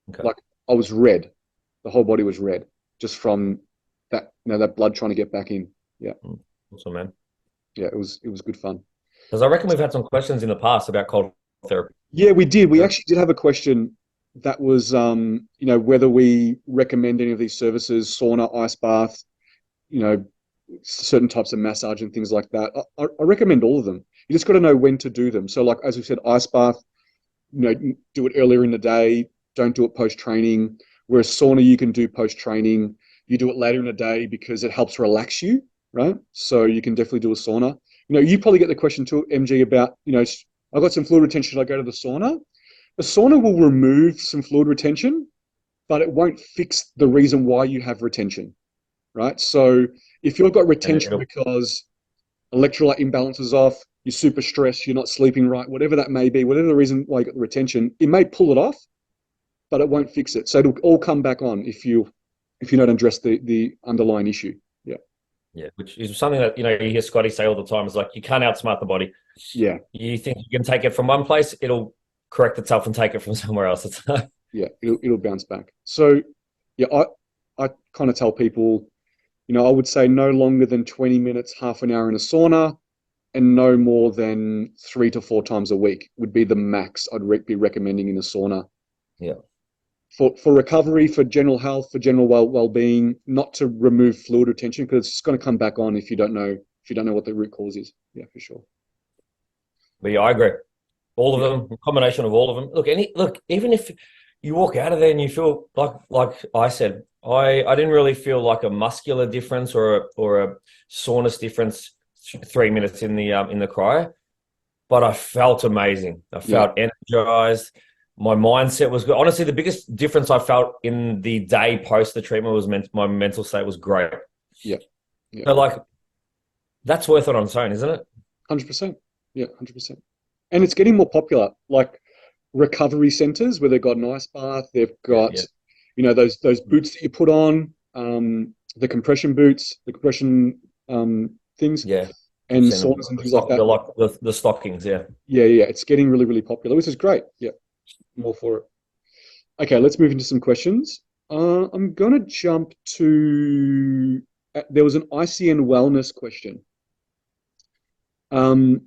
Okay. Like I was red. The whole body was red just from that blood trying to get back in. Yeah. Awesome, man. Yeah, it was good fun. Because I reckon we've had some questions in the past about cold therapy. Yeah, we did. We actually did have a question that was whether we recommend any of these services, sauna, ice bath, certain types of massage and things like that. I recommend all of them. You just got to know when to do them. So like as we said, ice bath, do it earlier in the day, don't do it post training. Whereas sauna you can do post training. You do it later in the day because it helps relax you, right? So you can definitely do a sauna. You probably get the question too, MG, about, I've got some fluid retention, I go to the sauna. The sauna will remove some fluid retention, but it won't fix the reason why you have retention, right? So if you've got retention because electrolyte imbalance is off, you're super stressed, you're not sleeping right, whatever that may be, whatever the reason why you got the retention, it may pull it off, but it won't fix it. So it'll all come back on if you don't address the underlying issue. Yeah. Yeah, which is something that, you hear Scotty say all the time is like, you can't outsmart the body. Yeah. You think you can take it from one place, it'll correct itself and take it from somewhere else. Yeah, it'll bounce back. So yeah, I kind of tell people, I would say no longer than 20 minutes, half an hour in a sauna, and no more than 3 to 4 times a week would be the max I'd be recommending in a sauna. Yeah. For recovery, for general health, for general well-being, not to remove fluid retention because it's just going to come back on if you don't know what the root cause is. Yeah, for sure. But yeah, I agree. All of them, a combination of all of them. Look, even if you walk out of there and you feel like I said, I didn't really feel like a muscular difference or a soreness difference 3 minutes in the cryo, but I felt amazing. I felt energized. My mindset was good. Honestly, the biggest difference I felt in the day post the treatment was my mental state was great. Yeah. So that's worth it on its own, isn't it? 100%. Yeah, 100%. And it's getting more popular, like recovery centers where they've got an ice bath, they've got, Yeah. those boots that you put on, the compression boots, the compression things, Yeah. I've and seen them. saunas and things like that. The stockings, yeah. Yeah, yeah, it's getting really, really popular, which is great. Yeah, I'm all for it. Okay, let's move into some questions. I'm gonna jump to there was an ICN Wellness question. Um,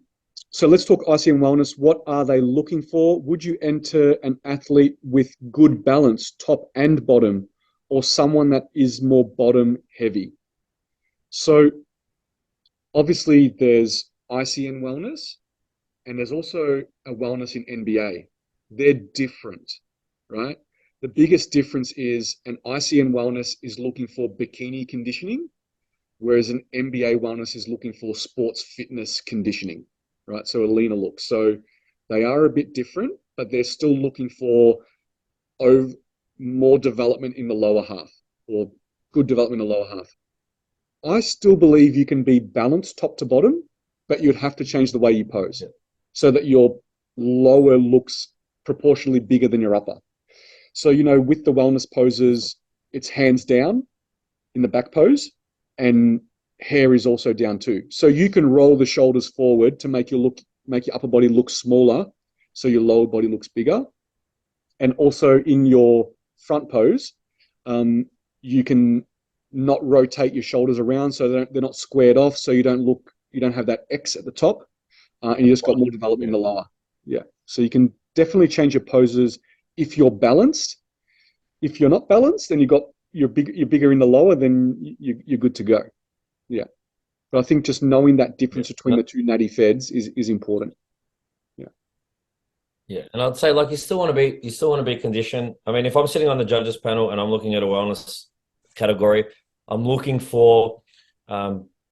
so let's talk ICN Wellness. What are they looking for? Would you enter an athlete with good balance, top and bottom, or someone that is more bottom heavy? So obviously there's ICN Wellness and there's also a wellness in NBA. They're different, right? The biggest difference is an ICN Wellness is looking for bikini conditioning, whereas an NBA Wellness is looking for sports fitness conditioning, right? So a leaner look. So they are a bit different, but they're still looking for more development in the lower half, or good development in the lower half. I still believe you can be balanced top to bottom, but you'd have to change the way you pose so that your lower looks proportionally bigger than your upper. So, with the wellness poses, it's hands down in the back pose, and hair is also down too. So you can roll the shoulders forward to make your upper body look smaller, so your lower body looks bigger. And also in your front pose, you can not rotate your shoulders around so they're not squared off, so you don't have that X at the top, and you just got more development in the lower. Yeah. So you can definitely change your poses if you're balanced. If you're not balanced, then you're bigger in the lower, then you're good to go. Yeah. But I think just knowing that difference between the two natty feds is important. Yeah. Yeah, and I'd say like you still want to be conditioned. I mean, if I'm sitting on the judges panel and I'm looking at a wellness category, I'm looking for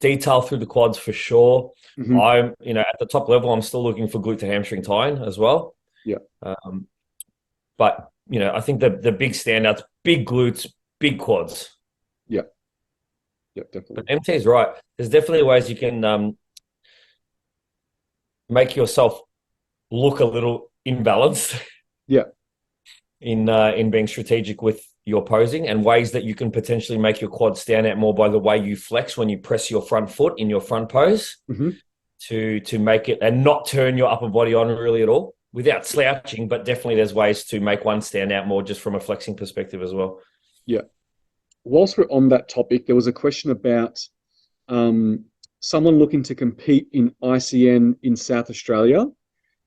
detail through the quads for sure. Mm-hmm. I'm, at the top level, I'm still looking for glute to hamstring tying as well. Yeah. But I think the big standouts, big glutes, big quads. Yeah. Yeah, definitely. But MT is right. There's definitely ways you can make yourself look a little imbalanced. Yeah. In being strategic with your posing, and ways that you can potentially make your quad stand out more by the way you flex when you press your front foot in your front pose, mm-hmm. to make it and not turn your upper body on really at all without slouching. But definitely there's ways to make one stand out more just from a flexing perspective as well. Yeah. Whilst we're on that topic, there was a question about someone looking to compete in ICN in South Australia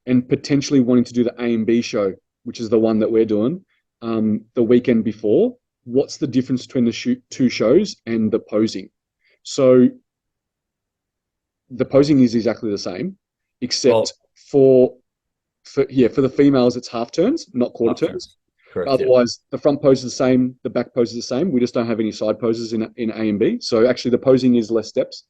and potentially wanting to do the A and B show, which is the one that we're doing, the weekend before. What's the difference between the two shows and the posing? So the posing is exactly the same, except for the females, it's half turns, not quarter turns. Correct. Otherwise, the front pose is the same, the back pose is the same. We just don't have any side poses in A and B. So actually, the posing is less steps.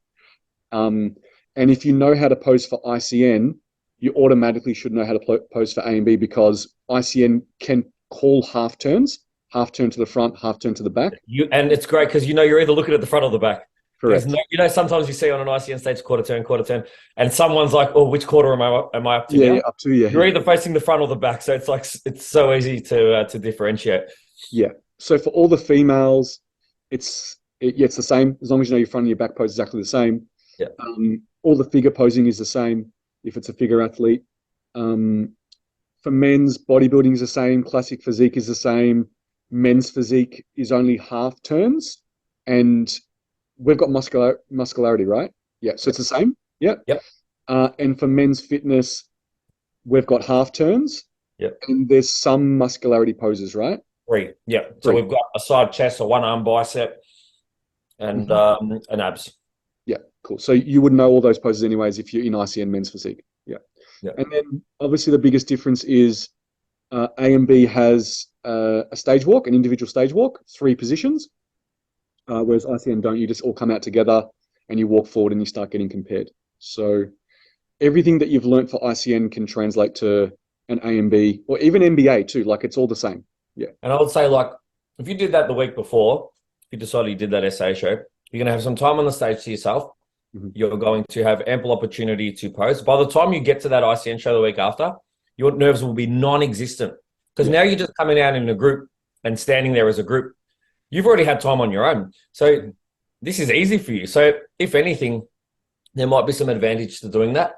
And if you know how to pose for ICN, you automatically should know how to pose for A and B, because ICN can call half turn to the front, half turn to the back. And it's great because you're either looking at the front or the back. Correct. Sometimes you see on an ICN stage quarter turn, and someone's like, "Oh, which quarter am I up to now?" Yeah, up to you. You're either facing the front or the back, so it's like it's so easy to differentiate. Yeah. So for all the females, it's the same, as long as you know your front and your back pose is exactly the same. Yeah. All the figure posing is the same if it's a figure athlete. For men's, bodybuilding is the same. Classic physique is the same. Men's physique is only half turns, and we've got muscularity, right? Yeah, so it's the same. Yeah. Yep. And for men's fitness, we've got half turns. Yep. And there's some muscularity poses, right? 3. Yeah. So we've got a side chest, a one arm bicep, and an abs. Yeah, cool. So you would know all those poses anyways if you're in ICN men's physique. Yeah. Yeah. And then obviously the biggest difference is A and B has a stage walk, an individual stage walk, 3 positions. Whereas ICN don't. You just all come out together and you walk forward and you start getting compared. So everything that you've learned for ICN can translate to an A and B, or even NBA too. Like, it's all the same. Yeah. And I would say, like, if you did that the week before, if you decided you did that SA show, you're going to have some time on the stage to yourself. Mhm. you're going to have ample opportunity to pose. By the time you get to that ICN show the week after, your nerves will be non-existent, because now you're just coming out in a group and standing there as a group. You've already had time on your own. So this is easy for you. So if anything, there might be some advantage to doing that.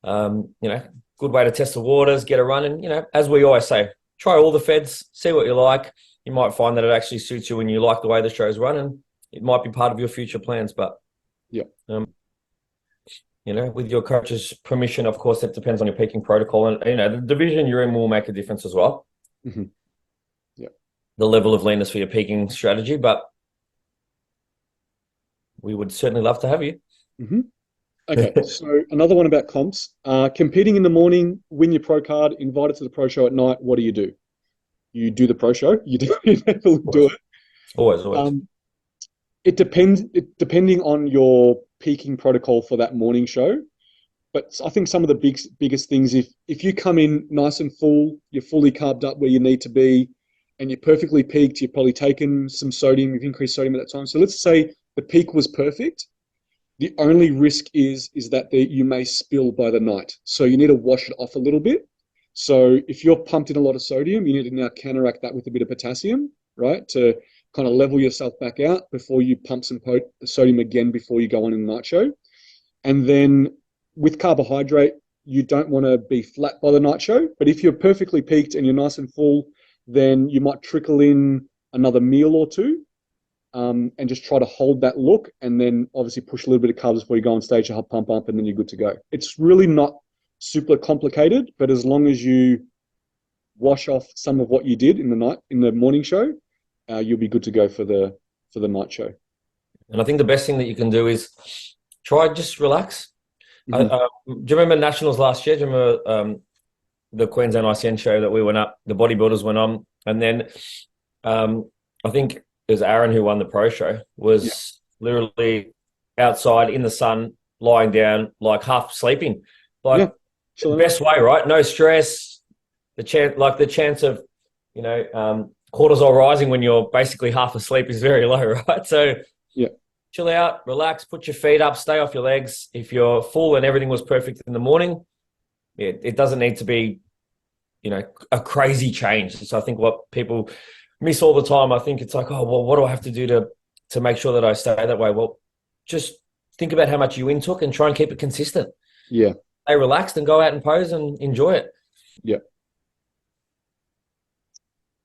Good way to test the waters, get a run. And, as we always say, try all the feds, see what you like. You might find that it actually suits you and you like the way the show's run, and it might be part of your future plans. But, with your coach's permission, of course, it depends on your peaking protocol. And, the division you're in will make a difference as well. Mm-hmm. The level of leanness for your peaking strategy. But we would certainly love to have you. Mm-hmm. Okay, so another one about comps. Competing in the morning, win your pro card, invited to the pro show at night. What do? You do the pro show. You do it. Always. It depends. Depending on your peaking protocol for that morning show. But I think some of the biggest things, if you come in nice and full, you're fully carved up where you need to be, and you're perfectly peaked, you've probably taken some sodium, you've increased sodium at that time. So let's say the peak was perfect. The only risk is that you may spill by the night. So you need to wash it off a little bit. So if you're pumped in a lot of sodium, you need to now counteract that with a bit of potassium, right? To kind of level yourself back out before you pump some sodium again before you go on in the night show. And then with carbohydrate, you don't want to be flat by the night show. But if you're perfectly peaked and you're nice and full, then you might trickle in another meal or two. And just try to hold that look, and then obviously push a little bit of carbs before you go on stage to help pump up, and then you're good to go. It's really not super complicated, but as long as you wash off some of what you did in the morning show, you'll be good to go for the night show. And I think the best thing that you can do is just relax. Mm-hmm. Do you remember Nationals last year? Do you remember the Queensland ICN show that we went up, the bodybuilders went on, and then I think it was Aaron who won the pro show, was literally outside in the sun, lying down, like half sleeping. Like the best way, right? No stress. The chance of, cortisol rising when you're basically half asleep is very low, right? So chill out, relax, put your feet up, stay off your legs. If you're full and everything was perfect in the morning, it doesn't need to be, a crazy change. So I think what people miss all the time, I think it's like, oh, well, what do I have to do to make sure that I stay that way? Well, just think about how much you intook and try and keep it consistent. Yeah. Stay relaxed and go out and pose and enjoy it. Yeah.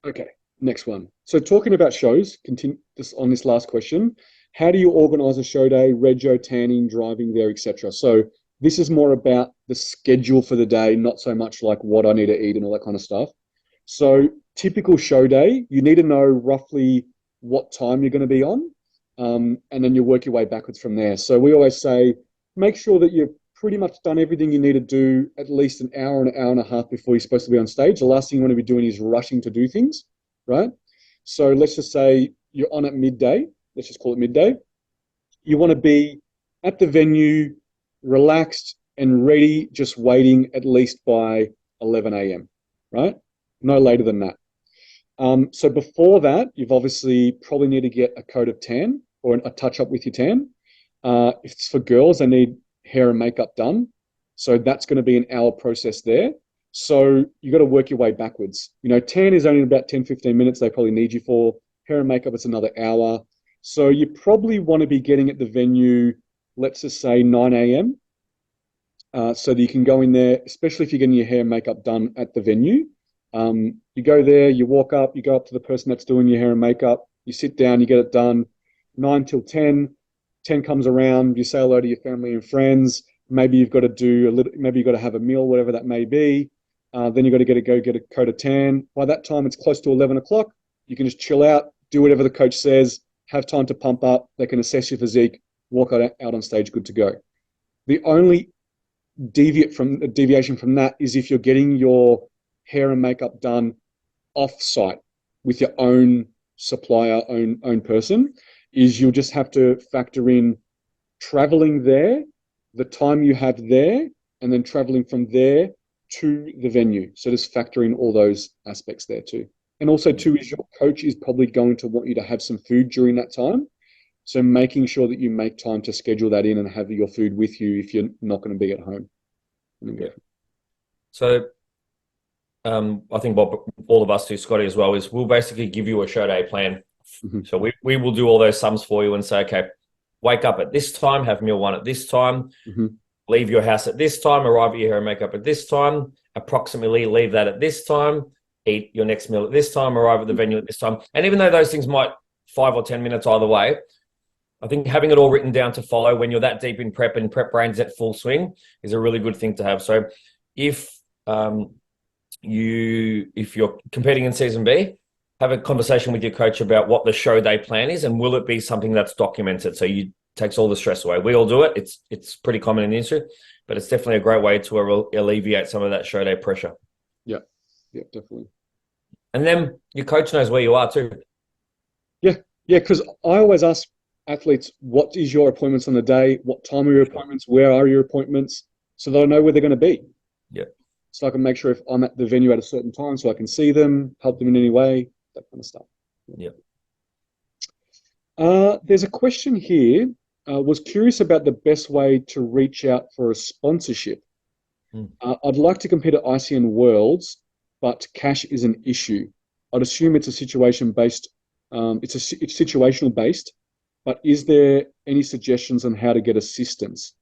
Okay, next one. So talking about shows, continue on this last question. How do you organize a show day, rego, tanning, driving there, etc.? So this is more about the schedule for the day, not so much like what I need to eat and all that kind of stuff. So typical show day, you need to know roughly what time you're going to be on, and then you work your way backwards from there. So we always say, make sure that you've pretty much done everything you need to do at least an hour and a half before you're supposed to be on stage. The last thing you want to be doing is rushing to do things, right? So let's just say you're on at midday. Let's just call it midday. You want to be at the venue, relaxed and ready, just waiting at least by 11 a.m., right? No later than that. So before that, you've obviously probably need to get a coat of tan or a touch up with your tan. If it's for girls, they need hair and makeup done. So that's going to be an hour process there. So you got to work your way backwards. Tan is only about 10, 15 minutes they probably need you for. Hair and makeup, it's another hour. So you probably want to be getting at the venue, let's just say 9 a.m. So that you can go in there, especially if you're getting your hair and makeup done at the venue. You go there, you walk up, you go up to the person that's doing your hair and makeup, you sit down, you get it done, 9 till 10. 10 comes around, you say hello to your family and friends. Maybe you've got to maybe you've got to have a meal, whatever that may be. Then you've got to go get a coat of tan. By that time, it's close to 11 o'clock. You can just chill out, do whatever the coach says, have time to pump up. They can assess your physique, walk out on stage, good to go. The only deviation from that is if you're getting your hair and makeup done off-site with your own supplier, own person, is you'll just have to factor in traveling there, the time you have there, and then traveling from there to the venue. So just factor in all those aspects there too. And also too, is your coach is probably going to want you to have some food during that time. So making sure that you make time to schedule that in and have your food with you if you're not going to be at home. Yeah. So I think what all of us do, Scotty, as well, is we'll basically give you a show day plan. Mm-hmm. So we will do all those sums for you and say, okay, wake up at this time, have meal one at this time, Mm-hmm. leave your house at this time, arrive at your hair and makeup at this time, approximately leave that at this time, eat your next meal at this time, arrive at the venue at this time. And even though those things might 5 or 10 minutes either way, I think having it all written down to follow when you're that deep in prep and prep brain's at full swing is a really good thing to have. So if you're competing in season B, have a conversation with your coach about what the show day plan is and will it be something that's documented so you takes all the stress away. We all do it. It's pretty common in the industry, but it's definitely a great way to alleviate some of that show day pressure. Yeah, definitely. And then your coach knows where you are too. Yeah, because I always ask athletes, what is your appointments on the day? What time are your appointments? Where are your appointments? So that I know where they're going to be. Yeah. So I can make sure if I'm at the venue at a certain time so I can see them, help them in any way, that kind of stuff. Yeah. There's a question here. Was curious about the best way to reach out for a sponsorship. I'd like to compete at ICN Worlds, but cash is an issue. I'd assume it's a situation based. It's situational based, but is there any suggestions on how to get assistance?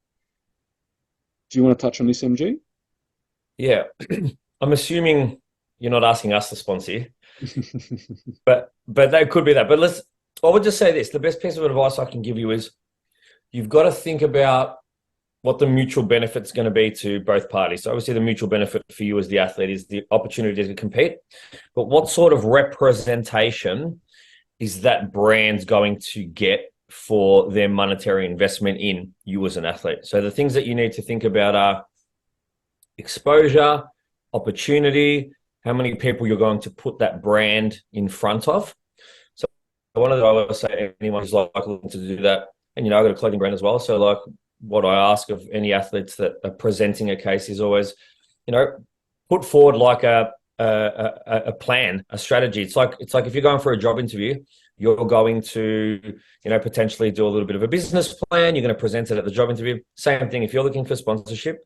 Do you want to touch on this, MG? Yeah. I'm assuming you're not asking us to sponsor you, but that could be that. But I would just say this: the best piece of advice I can give you is you've got to think about what the mutual benefit is going to be to both parties. So obviously the mutual benefit for you as the athlete is the opportunity to compete, but what sort of representation is that brand going to get for their monetary investment in you as an athlete? So the things that you need to think about are exposure, opportunity, how many people you're going to put that brand in front of. So one of the, I always say to anyone who's like looking to do that, and I've got a clothing brand as well. So like what I ask of any athletes that are presenting a case is always, put forward like a plan, a strategy. It's like if you're going for a job interview, you're going to, potentially do a little bit of a business plan. You're going to present it at the job interview. Same thing. If you're looking for sponsorship,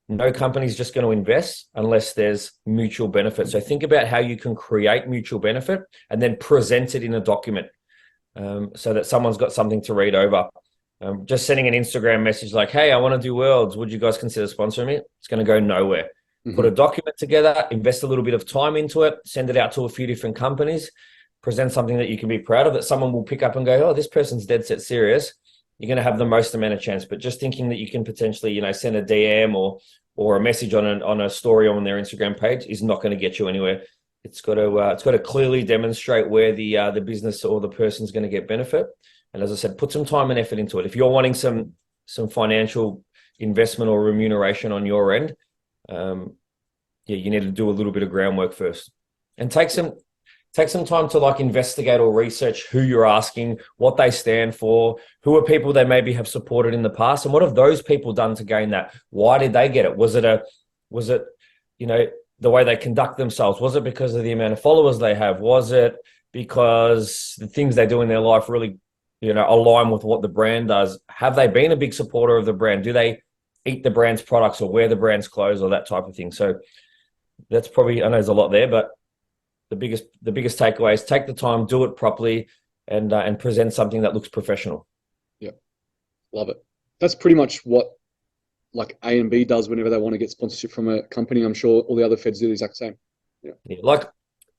no company's just going to invest unless there's mutual benefit. So think about how you can create mutual benefit and then present it in a document. So that someone's got something to read over. Just sending an Instagram message like, hey, I want to do Worlds. Would you guys consider sponsoring me? It's going to go nowhere. Mm-hmm. Put a document together, invest a little bit of time into it, send it out to a few different companies, present something that you can be proud of, that someone will pick up and go, oh, this person's dead set serious. You're going to have the most amount of chance. But just thinking that you can potentially, send a DM or a message on a story on their Instagram page is not going to get you anywhere. It's got to clearly demonstrate where the business or the person's going to get benefit. And as I said, put some time and effort into it. If you're wanting some financial investment or remuneration on your end, you need to do a little bit of groundwork first, and take some time to investigate or research who you're asking, what they stand for, who are people they maybe have supported in the past, and what have those people done to gain that? Why did they get it? Was it the way they conduct themselves? Was it because of the amount of followers they have? Was it because the things they do in their life really, align with what the brand does? Have they been a big supporter of the brand? Do they eat the brand's products or wear the brand's clothes or that type of thing? So that's probably, I know there's a lot there, but the biggest takeaway is take the time, do it properly, and present something that looks professional. Yeah, love it. That's pretty much what like A and B does whenever they want to get sponsorship from a company. I'm sure all the other feds do the exact same. Yeah.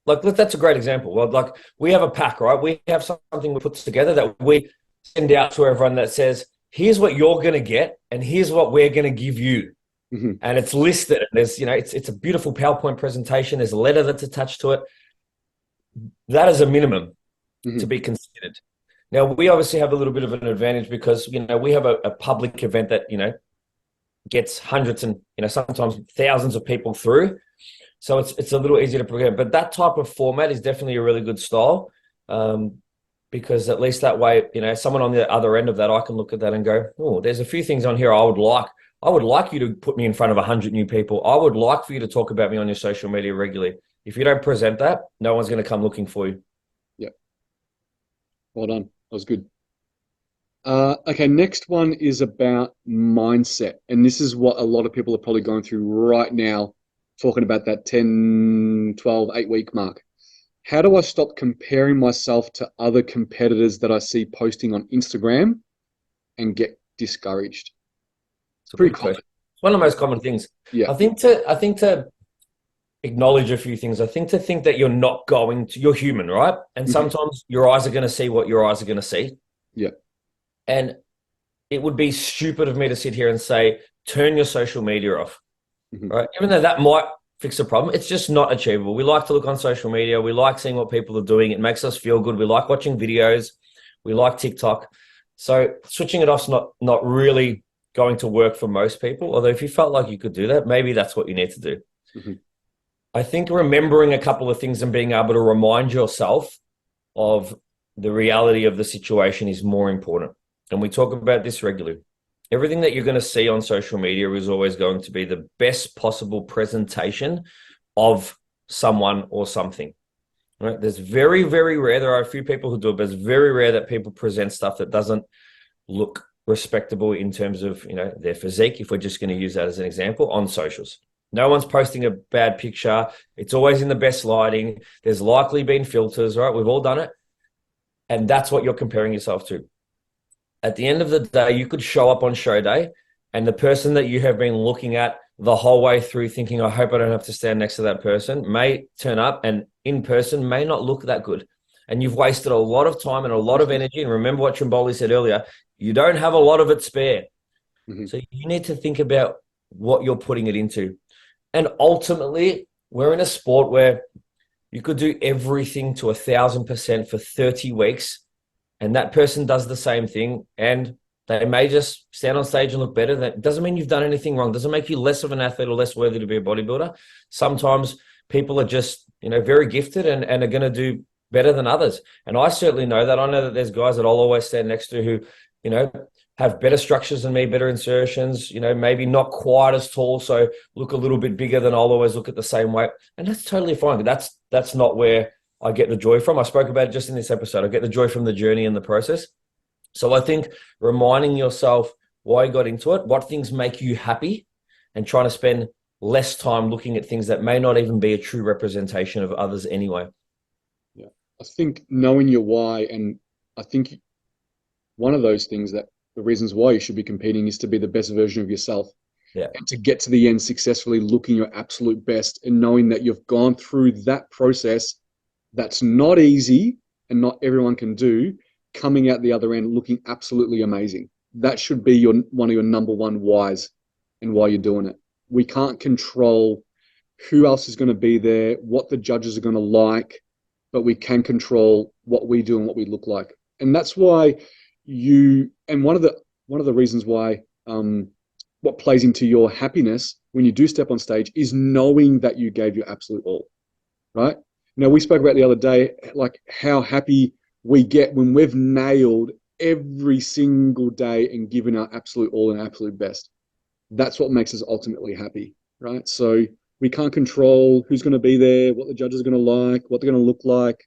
Like that's a great example. Well, like we have a pack, right? We have something we put together that we send out to everyone that says, here's what you're going to get and here's what we're going to give you. Mm-hmm. And it's listed. There's, it's a beautiful PowerPoint presentation. There's a letter that's attached to it. That is a minimum to be considered. Now, we obviously have a little bit of an advantage because, we have a public event that, gets hundreds and, sometimes thousands of people through. So it's a little easier to prepare. But that type of format is definitely a really good style, because at least that way, someone on the other end of that, I can look at that and go, oh, there's a few things on here I would like you to put me in front of 100 new people. I would like for you to talk about me on your social media regularly. If you don't present that, no one's going to come looking for you. Yeah. Well done. That was good. Okay, next one is about mindset. And this is what a lot of people are probably going through right now, talking about that 10, 12, 8 week mark. How do I stop comparing myself to other competitors that I see posting on Instagram and get discouraged? It's a Pretty good common. question. It's one of the most common things. Yeah. I think to acknowledge a few things. I think to think that you're human, right? And Hmm. sometimes your eyes are going to see what your eyes are going to see. Yeah. And it would be stupid of me to sit here and say, turn your social media off, Hmm. right? Even though that might fix the problem, it's just not achievable. We like to look on social media. We like seeing what people are doing. It makes us feel good. We like watching videos. We like TikTok. So switching it off's not really going to work for most people. Although if you felt like you could do that, maybe that's what you need to do. Hmm. I think remembering a couple of things and being able to remind yourself of the reality of the situation is more important. And we talk about this regularly. Everything that you're going to see on social media is always going to be the best possible presentation of someone or something. Right? There's very, very rare. There are a few people who do it, but it's very rare that people present stuff that doesn't look respectable in terms of, their physique, if we're just going to use that as an example, on socials. No one's posting a bad picture. It's always in the best lighting. There's likely been filters, right? We've all done it. And that's what you're comparing yourself to. At the end of the day, you could show up on show day and the person that you have been looking at the whole way through thinking, I hope I don't have to stand next to that person, may turn up and in person may not look that good. And you've wasted a lot of time and a lot of energy. And remember what Trimboli said earlier, you don't have a lot of it spare. Hmm. So you need to think about what you're putting it into. And ultimately, we're in a sport where you could do everything to 1,000% for 30 weeks, and that person does the same thing, and they may just stand on stage and look better. That doesn't mean you've done anything wrong. Doesn't make you less of an athlete or less worthy to be a bodybuilder. Sometimes people are just, very gifted and are going to do better than others. And I certainly know that. I know that there's guys that I'll always stand next to who, you know, have better structures than me, better insertions, maybe not quite as tall, so look a little bit bigger than I'll always look at the same weight. And that's totally fine. That's not where I get the joy from. I spoke about it just in this episode. I get the joy from the journey and the process. So I think reminding yourself why you got into it, what things make you happy, and trying to spend less time looking at things that may not even be a true representation of others anyway. Yeah. I think knowing your why, and I think one of those things that the reasons why you should be competing is to be the best version of yourself Yeah. and to get to the end successfully looking your absolute best and knowing that you've gone through that process that's not easy and not everyone can do, coming out the other end looking absolutely amazing. That should be one of your number one whys and why you're doing it. We can't control who else is going to be there, what the judges are going to like, but we can control what we do and what we look like. And that's why and one of the reasons why what plays into your happiness when you do step on stage is knowing that you gave your absolute all, right? We spoke about the other day, like how happy we get when we've nailed every single day and given our absolute all and absolute best. That's what makes us ultimately happy, right? So we can't control who's going to be there, what the judges are going to like, what they're going to look like.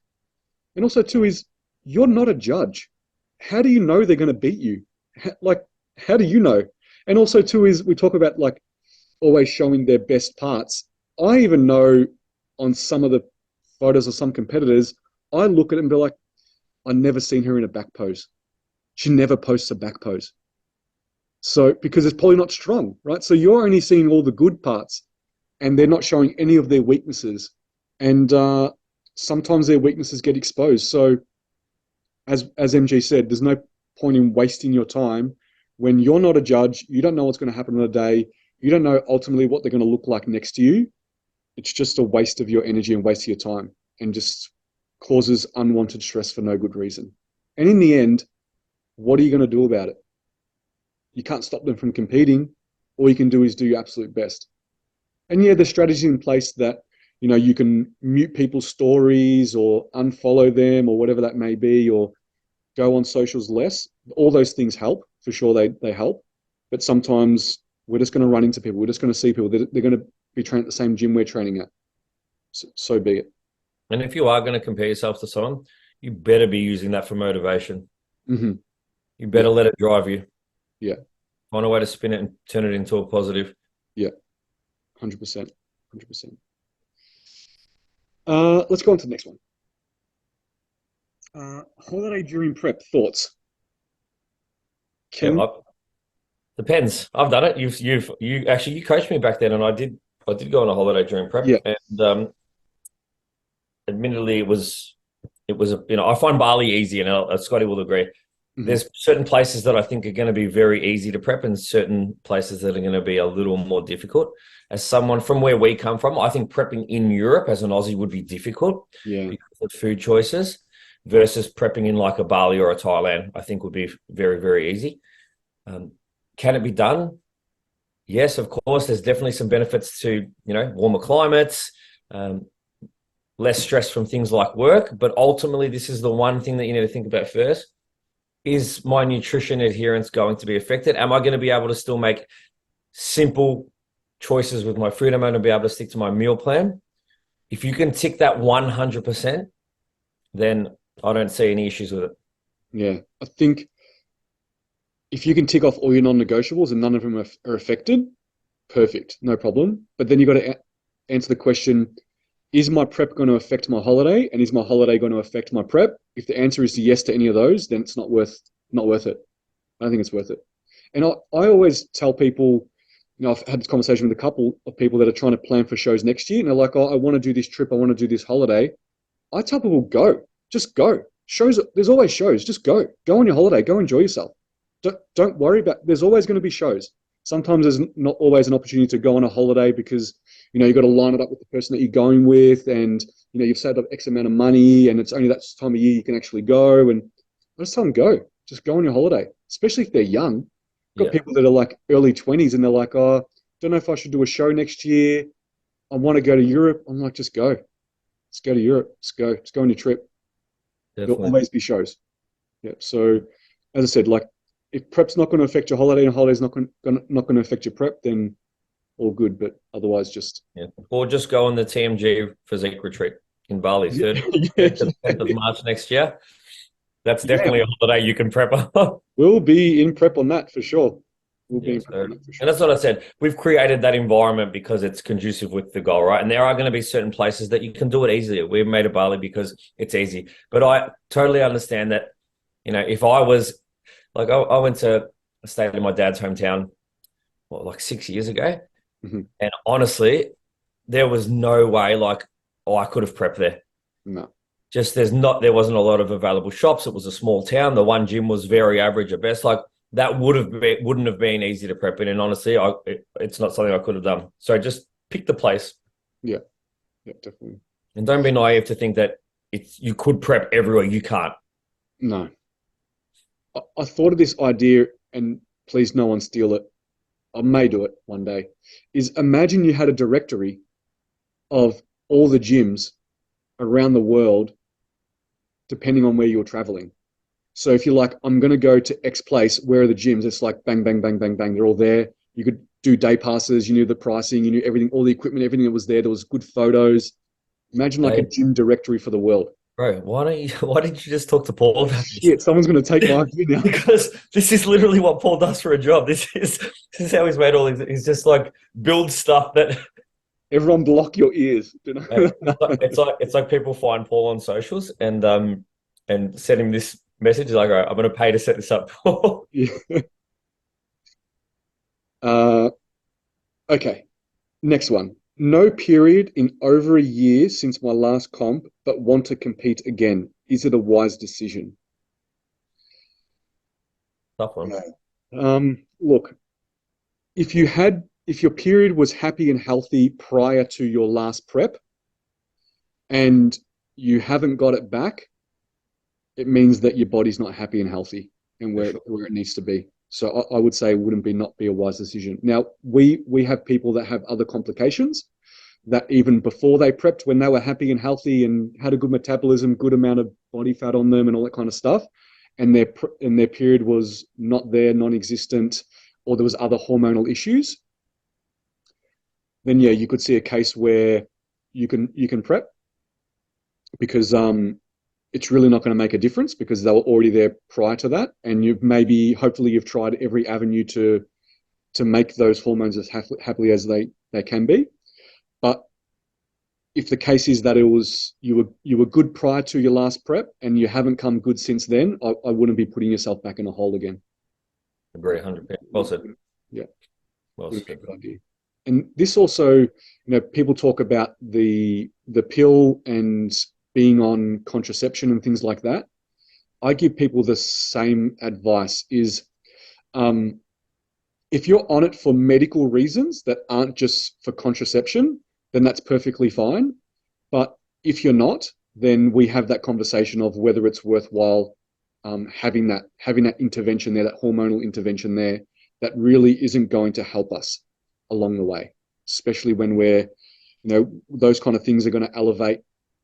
And also, too, is you're not a judge. How do you know they're going to beat you? How do you know? And also, too, is we talk about like always showing their best parts. I even know on some of the photos of some competitors, I look at it and be like, I've never seen her in a back pose. She never posts a back pose. So, because it's probably not strong, right? So you're only seeing all the good parts and they're not showing any of their weaknesses. And sometimes their weaknesses get exposed. So, as MG said, there's no point in wasting your time when you're not a judge. You don't know what's going to happen on a day. You don't know ultimately what they're going to look like next to you. It's just a waste of your energy and waste of your time and just causes unwanted stress for no good reason. And in the end, what are you going to do about it? You can't stop them from competing. All you can do is do your absolute best. And yeah, there's strategies in place that, you can mute people's stories or unfollow them or whatever that may be, or go on socials less. All those things help. For sure, they help. But sometimes we're just going to run into people. We're just going to see people. They're going to be trained at the same gym we're training at. So be it. And if you are going to compare yourself to someone, you better be using that for motivation. Mm-hmm. You Yeah, better let it drive you. yeah, Find a way to spin it and turn it into a positive. yeah, 100%, 100%. Let's go on to the next one. Holiday during prep thoughts. Yeah, Can depends. I've done it. You actually you coached me back then, and I did go on a holiday during prep, Yeah, and admittedly it was I find Bali easy, and Scotty will agree. mhm, There's certain places that I think are going to be very easy to prep, and certain places that are going to be a little more difficult. As someone from where we come from, I think prepping in Europe as an Aussie would be difficult yeah, because of food choices versus prepping in like a Bali or a Thailand, I think would be very, very easy. Um, can it be done? Yes, of course. There's definitely some benefits to, warmer climates, um, less stress from things like work. But ultimately, this is the one thing that you need to think about first. Is my nutrition adherence going to be affected? Am I going to be able to still make simple choices with my food? Am I going to be able to stick to my meal plan? If you can tick that 100%, then I don't see any issues with it. yeah. I think if you can tick off all your non-negotiables and none of them are affected, perfect, no problem. But then you got to answer the question: is my prep going to affect my holiday, and is my holiday going to affect my prep? If the answer is yes to any of those, then it's not worth it. I don't think it's worth it. And I always tell people, I've had this conversation with a couple of people that are trying to plan for shows next year, and they're like, "Oh, I want to do this trip, I want to do this holiday." I tell people, go, just go. Shows, there's always shows. Just go on your holiday, go enjoy yourself. Don't worry about. There's always going to be shows. Sometimes there's not always an opportunity to go on a holiday because you've got to line it up with the person that you're going with, and you've saved up X amount of money, and it's only that time of year you can actually go. And I just tell them, go, just go on your holiday, especially if they're young. I've got Yeah, people that are like early 20s and they're like, oh, don't know if I should do a show next year. I want to go to Europe. I'm like, just go. Let's go to Europe. Let's go on your trip. There'll definitely. always be shows. Yeah. So, as I said, like if prep's not going to affect your holiday and holiday's not going to affect your prep, then all good. But otherwise, just Yeah. Or just go on the TMG physique retreat in Bali, yeah, 3rd yeah, to the 10th of March next year. That's yeah. definitely a holiday you can prep on. We'll be in prep on that for sure. We'll be Yeah, in prep so on that for and sure. that's what I said. We've created that environment because it's conducive with the goal, right? And there are going to be certain places that you can do it easily. We've made a Bali because it's easy. But I totally understand that, if I was like I went to stay in my dad's hometown, like 6 years ago. Hmm. And honestly, there was no way like, oh, I could have prepped there. No. Just there wasn't a lot of available shops. It was a small town. The one gym was very average at best. Like that wouldn't have been easy to prep in. And honestly, it's not something I could have done. So just pick the place Yeah. Yeah. Definitely. and don't be naive to think that you could prep everywhere. You can't. No. I thought of this idea, and please, no one steal it. I may do it one day. Is imagine you had a directory of all the gyms around the world, depending on where you're traveling. So if you're like, I'm going to go to X place, where are the gyms? It's like bang, bang, bang, bang, bang. They're all there. You could do day passes. You knew the pricing. You knew everything, all the equipment, everything that was there. There was good photos. Imagine like a Hey, gym directory for the world. bro, why didn't you just talk to Paul Oh about this? shit! Someone's going to take my idea now. Because this is literally what Paul does for a job. This is how he's made all these. He's just like build stuff that Everyone block your ears. Mate, it's like people find Paul on socials and send him this message like, all right, I'm going to pay to set this up. Yeah. Uh, okay. Next one. No period in over a year since my last comp, but want to compete again. Is it a wise decision? Tough one. Yeah. Look, if your period was happy and healthy prior to your last prep and you haven't got it back, it means that your body's not happy and healthy and For where it needs to be. So I would say it wouldn't be not be a wise decision. Now we have people that have other complications that even before they prepped, when they were happy and healthy and had a good metabolism, good amount of body fat on them, and all that kind of stuff, and their period was not there, non-existent, or there was other hormonal issues, then yeah, you could see a case where you can prep because it's really not going to make a difference because they were already there prior to that, and hopefully you've tried every avenue to make those hormones as happily as they can be. But if the case is that you were good prior to your last prep and you haven't come good since then, I wouldn't be putting yourself back in a hole again. Agree, 100%. Well said. Yeah, Well would be a said. good idea. And this also, people talk about the pill and being on contraception and things like that. I give people the same advice: is if you're on it for medical reasons that aren't just for contraception, then that's perfectly fine. But if you're not, then we have that conversation of whether it's worthwhile having that intervention there, that hormonal intervention there, that really isn't going to help us along the way, especially when those kind of things are going to elevate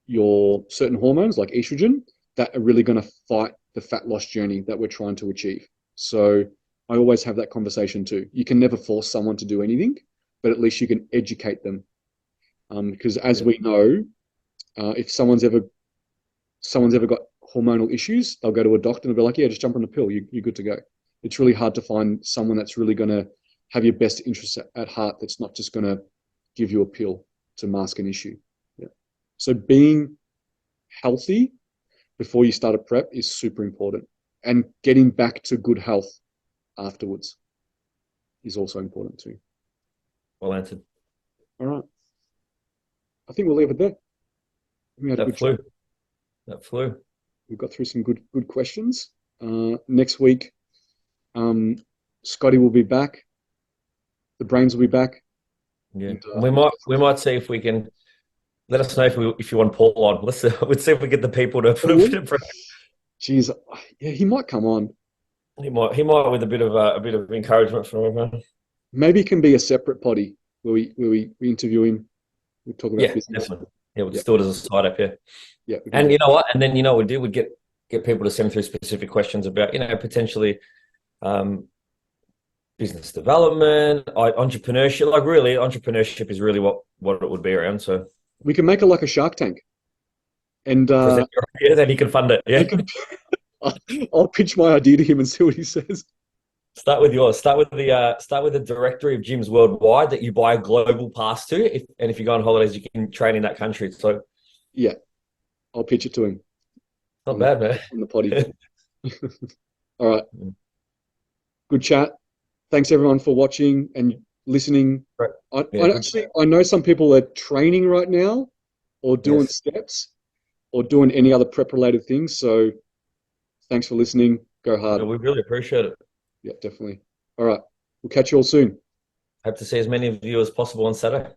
your certain hormones like estrogen that are really going to fight the fat loss journey that we're trying to achieve. So I always have that conversation too. You can never force someone to do anything, but at least you can educate them. Because as we know, if someone's ever got hormonal issues, they'll go to a doctor and they'll be like, yeah, just jump on a pill. You're good to go. It's really hard to find someone that's really going to have your best interests at heart, that's not just going to give you a pill to mask an issue. Yeah. So being healthy before you start a prep is super important. And getting back to good health afterwards is also important too. Well answered. All right. I think we'll leave it there. We had a good chat. That flew. We've got through some good questions. Next week, Scotty will be back. The brains will be back. Yeah, and, we might see if we can. Let us know if you want Paul on. Let's see if we get the people to put a bit of pressure. Geez, yeah, he might come on. He might with a bit of encouragement from everyone. Maybe it can be a separate potty where we interview him. We talk about business. Definitely. Yeah, we'll just do it as a side up. Yeah. And you know what? And then what we do, we'd get people to send through specific questions about potentially business development, entrepreneurship. Like really, entrepreneurship is really what it would be around. So we can make it like a Shark Tank, and then he can fund it. Yeah. I'll pitch my idea to him and see what he says. Start with yours. Start with the directory of gyms worldwide that you buy a global pass to. If you go on holidays, you can train in that country. So yeah, I'll pitch it to him. Not bad, man. On the potty. All right. Good chat. Thanks everyone for watching and listening. Right. I know some people are training right now or doing steps or doing any other prep related things. So thanks for listening. Go hard. Yeah, we really appreciate it. Yeah, definitely. All right. We'll catch you all soon. Hope to see as many of you as possible on Saturday.